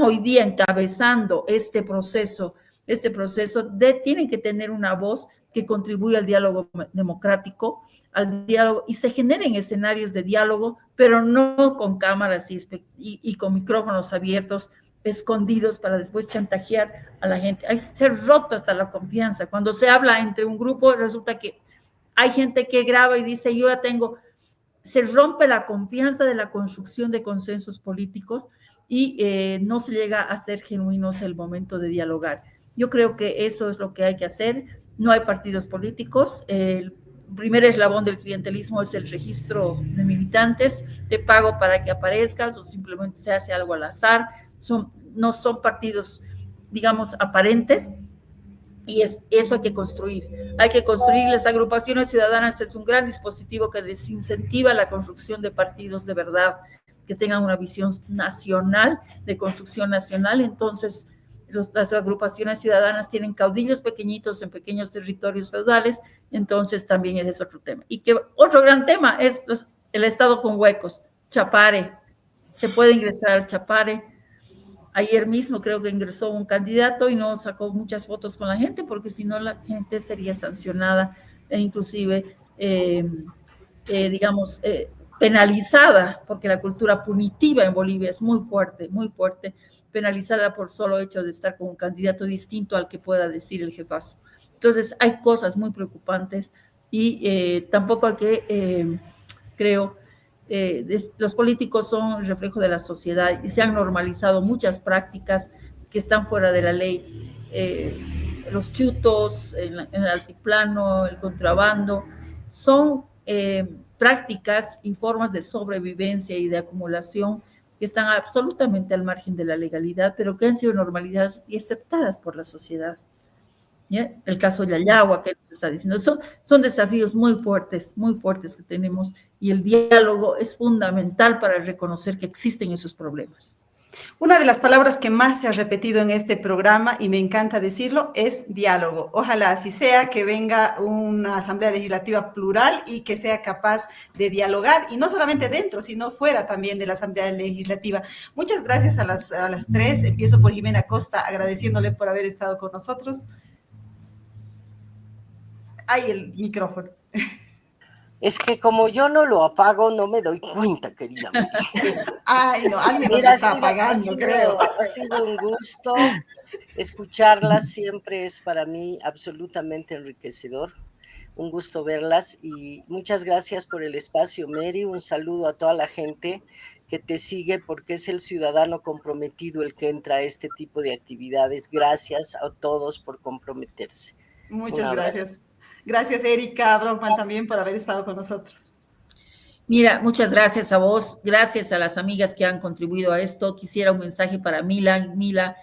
hoy día encabezando este proceso este proceso, tienen que tener una voz que contribuya al diálogo democrático, al diálogo, y se generen escenarios de diálogo, pero no con cámaras y con micrófonos abiertos, escondidos para después chantajear a la gente. Hay que ser roto hasta la confianza. Cuando se habla entre un grupo, resulta que hay gente que graba y dice, yo ya tengo, se rompe la confianza de la construcción de consensos políticos y no se llega a ser genuinos el momento de dialogar. Yo creo que eso es lo que hay que hacer. No hay partidos políticos. El primer eslabón del clientelismo es el registro de militantes. Te pago para que aparezcas o simplemente se hace algo al azar. No son partidos, digamos, aparentes. Y eso hay que construir. Hay que construir. Las agrupaciones ciudadanas es un gran dispositivo que desincentiva la construcción de partidos de verdad, que tengan una visión nacional, de construcción nacional. Entonces, las agrupaciones ciudadanas tienen caudillos pequeñitos en pequeños territorios feudales, entonces también ese es otro tema. Y que otro gran tema es el Estado con huecos, Chapare. Se puede ingresar al Chapare. Ayer mismo creo que ingresó un candidato y no sacó muchas fotos con la gente, porque si no la gente sería sancionada e inclusive, digamos, penalizada, porque la cultura punitiva en Bolivia es muy fuerte, penalizada por solo hecho de estar con un candidato distinto al que pueda decir el jefazo. Entonces, hay cosas muy preocupantes y tampoco hay que, creo, los políticos son el reflejo de la sociedad y se han normalizado muchas prácticas que están fuera de la ley. Los chutos en el altiplano, el contrabando, son prácticas y formas de sobrevivencia y de acumulación que están absolutamente al margen de la legalidad, pero que han sido normalizadas y aceptadas por la sociedad. ¿Ya? El caso de Yayagua, que nos está diciendo, son desafíos muy fuertes que tenemos, y el diálogo es fundamental para reconocer que existen esos problemas. Una de las palabras que más se ha repetido en este programa, y me encanta decirlo, es diálogo. Ojalá así sea, que venga una Asamblea Legislativa plural y que sea capaz de dialogar, y no solamente dentro, sino fuera también de la Asamblea Legislativa. Muchas gracias a las tres. Empiezo por Jimena Costa, agradeciéndole por haber estado con nosotros. Ay, el micrófono. Es que como yo no lo apago, no me doy cuenta, querida Mary. Ay, no, alguien nos está apagando, creo. Ha sido un gusto escucharlas, siempre es para mí absolutamente enriquecedor. Un gusto verlas y muchas gracias por el espacio, Mary. Un saludo a toda la gente que te sigue, porque es el ciudadano comprometido el que entra a este tipo de actividades. Gracias a todos por comprometerse. Muchas gracias. Gracias, Erika Brockman, también por haber estado con nosotros. Mira, muchas gracias a vos, gracias a las amigas que han contribuido a esto. Quisiera un mensaje para Mila. Mila,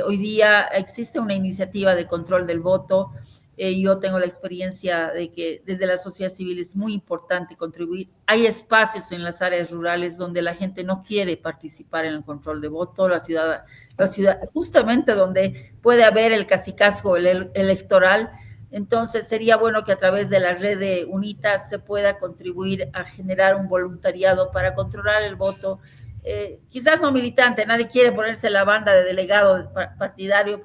hoy día existe una iniciativa de control del voto. Yo tengo la experiencia de que desde la sociedad civil es muy importante contribuir. Hay espacios en las áreas rurales donde la gente no quiere participar en el control de voto, la ciudad justamente donde puede haber el cacicazgo electoral. Entonces, sería bueno que a través de la red de UNITAS se pueda contribuir a generar un voluntariado para controlar el voto. Quizás no militante, nadie quiere ponerse la banda de delegado partidario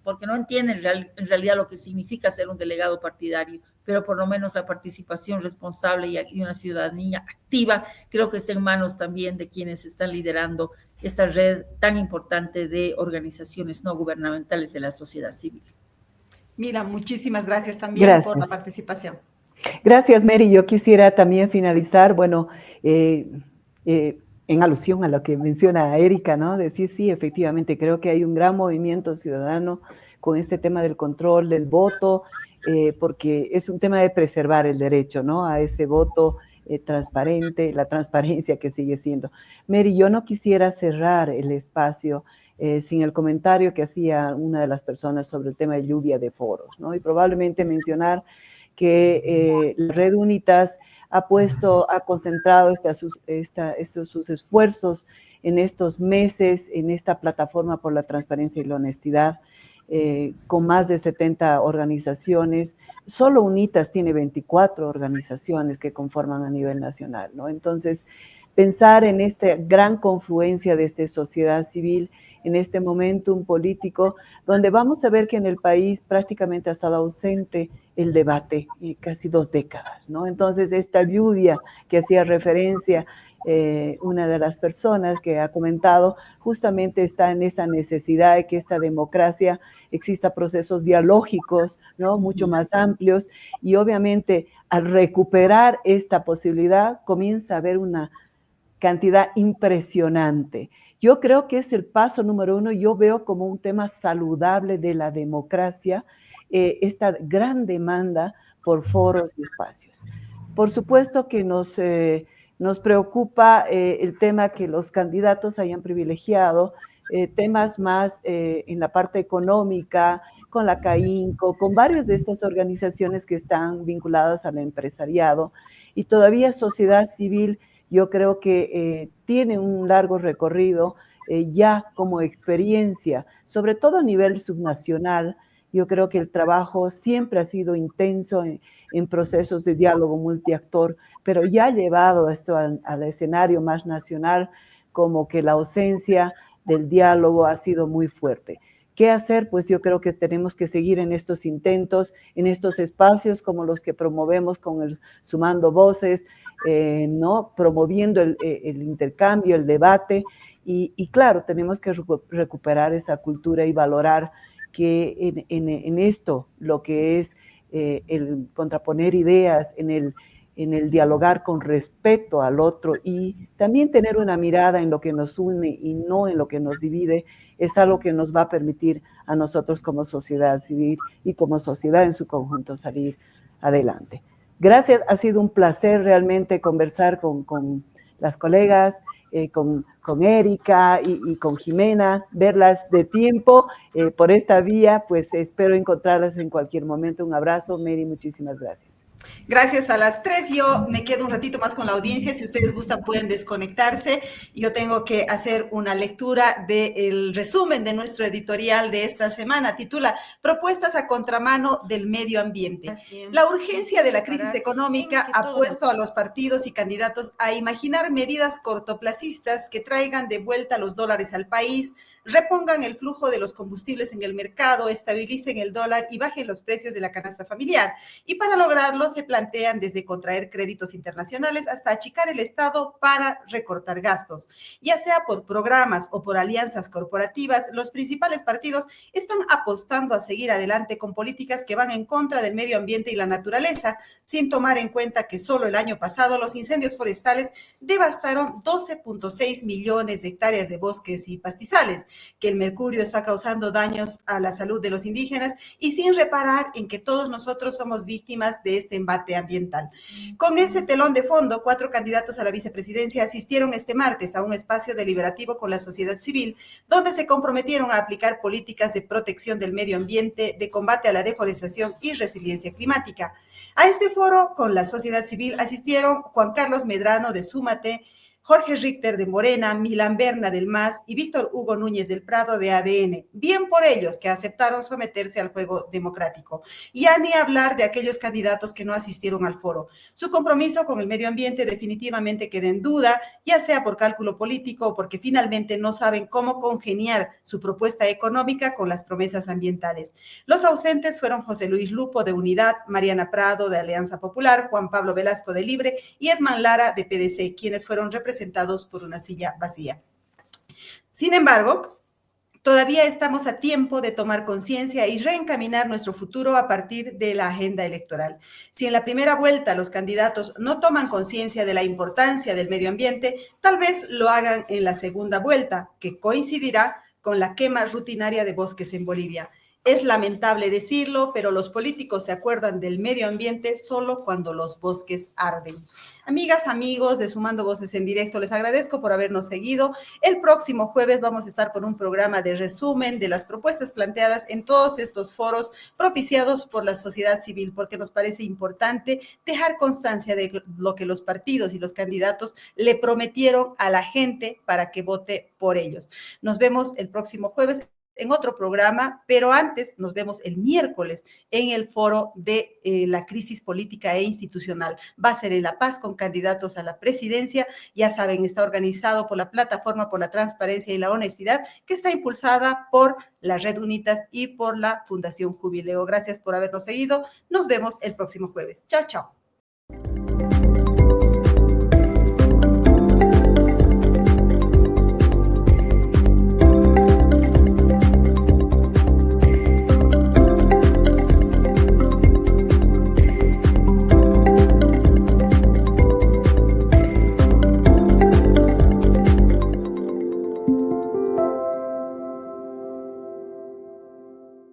porque no entienden en realidad lo que significa ser un delegado partidario, pero por lo menos la participación responsable y una ciudadanía activa, creo que está en manos también de quienes están liderando esta red tan importante de organizaciones no gubernamentales de la sociedad civil. Mira, muchísimas gracias también por la participación. Gracias, Mary. Yo quisiera también finalizar, bueno, en alusión a lo que menciona Erika, ¿no? Decir, sí, efectivamente, creo que hay un gran movimiento ciudadano con este tema del control del voto, porque es un tema de preservar el derecho, ¿no? A ese voto transparente, la transparencia que sigue siendo. Mary, yo no quisiera cerrar el espacio sin el comentario que hacía una de las personas sobre el tema de lluvia de foros, ¿no? Y probablemente mencionar que la Red UNITAS ha concentrado sus esfuerzos en estos meses, en esta plataforma por la transparencia y la honestidad, con más de 70 organizaciones. Solo UNITAS tiene 24 organizaciones que conforman a nivel nacional, ¿no? Entonces, pensar en esta gran confluencia de esta sociedad civil en este momentum político, donde vamos a ver que en el país prácticamente ha estado ausente el debate, casi 2 décadas, ¿no? Entonces, esta lluvia que hacía referencia una de las personas que ha comentado, justamente está en esa necesidad de que esta democracia exista procesos dialógicos, ¿no? Mucho más amplios, y obviamente al recuperar esta posibilidad comienza a haber una cantidad impresionante. Yo creo que es el paso número 1, yo veo como un tema saludable de la democracia, esta gran demanda por foros y espacios. Por supuesto que nos preocupa el tema que los candidatos hayan privilegiado temas más en la parte económica, con la CAINCO, con varias de estas organizaciones que están vinculadas al empresariado, y todavía sociedad civil yo creo que tiene un largo recorrido ya como experiencia, sobre todo a nivel subnacional. Yo creo que el trabajo siempre ha sido intenso en procesos de diálogo multiactor, pero ya llevado esto al escenario más nacional, como que la ausencia del diálogo ha sido muy fuerte. ¿Qué hacer? Pues yo creo que tenemos que seguir en estos intentos, en estos espacios como los que promovemos con el Sumando Voces, ¿no? Promoviendo el intercambio, el debate, y claro, tenemos que recuperar esa cultura y valorar que en esto, lo que es el contraponer ideas, en el dialogar con respeto al otro y también tener una mirada en lo que nos une y no en lo que nos divide, es algo que nos va a permitir a nosotros como sociedad civil y como sociedad en su conjunto salir adelante. Gracias, ha sido un placer realmente conversar con las colegas, con Erika y con Jimena, verlas de tiempo por esta vía, pues espero encontrarlas en cualquier momento. Un abrazo, Mary, muchísimas gracias. Gracias a las 3. Yo me quedo un ratito más con la audiencia. Si ustedes gustan, pueden desconectarse. Yo tengo que hacer una lectura del resumen de nuestro editorial de esta semana. Titula Propuestas a contramano del medio ambiente. La urgencia de la crisis económica ha puesto a los partidos y candidatos a imaginar medidas cortoplacistas que traigan de vuelta los dólares al país, repongan el flujo de los combustibles en el mercado, estabilicen el dólar y bajen los precios de la canasta familiar. Y para lograrlo se plantean desde contraer créditos internacionales hasta achicar el Estado para recortar gastos. Ya sea por programas o por alianzas corporativas, los principales partidos están apostando a seguir adelante con políticas que van en contra del medio ambiente y la naturaleza, sin tomar en cuenta que solo el año pasado los incendios forestales devastaron 12.6 millones de hectáreas de bosques y pastizales, que el mercurio está causando daños a la salud de los indígenas y sin reparar en que todos nosotros somos víctimas de este embate ambiental. Con ese telón de fondo, 4 candidatos a la vicepresidencia asistieron este martes a un espacio deliberativo con la sociedad civil, donde se comprometieron a aplicar políticas de protección del medio ambiente, de combate a la deforestación y resiliencia climática. A este foro con la sociedad civil asistieron Juan Carlos Medrano de Súmate, Jorge Richter de Morena, Milán Berna del MAS y Víctor Hugo Núñez del Prado de ADN. Bien por ellos que aceptaron someterse al juego democrático. Y a ni hablar de aquellos candidatos que no asistieron al foro. Su compromiso con el medio ambiente definitivamente queda en duda, ya sea por cálculo político o porque finalmente no saben cómo congeniar su propuesta económica con las promesas ambientales. Los ausentes fueron José Luis Lupo de Unidad, Mariana Prado de Alianza Popular, Juan Pablo Velasco de Libre y Edman Lara de PDC, quienes fueron representados por una silla vacía. Sin embargo, todavía estamos a tiempo de tomar conciencia y reencaminar nuestro futuro a partir de la agenda electoral. Si en la primera vuelta los candidatos no toman conciencia de la importancia del medio ambiente, tal vez lo hagan en la segunda vuelta, que coincidirá con la quema rutinaria de bosques en Bolivia. Es lamentable decirlo, pero los políticos se acuerdan del medio ambiente solo cuando los bosques arden. Amigas, amigos de Sumando Voces en Directo, les agradezco por habernos seguido. El próximo jueves vamos a estar con un programa de resumen de las propuestas planteadas en todos estos foros propiciados por la sociedad civil, porque nos parece importante dejar constancia de lo que los partidos y los candidatos le prometieron a la gente para que vote por ellos. Nos vemos el próximo jueves. en otro programa, pero antes nos vemos el miércoles en el foro de la crisis política e institucional. Va a ser en La Paz con candidatos a la presidencia. Ya saben, está organizado por la Plataforma por la Transparencia y la Honestidad, que está impulsada por la Red Unitas y por la Fundación Jubileo. Gracias por habernos seguido. Nos vemos el próximo jueves. Chao, chao.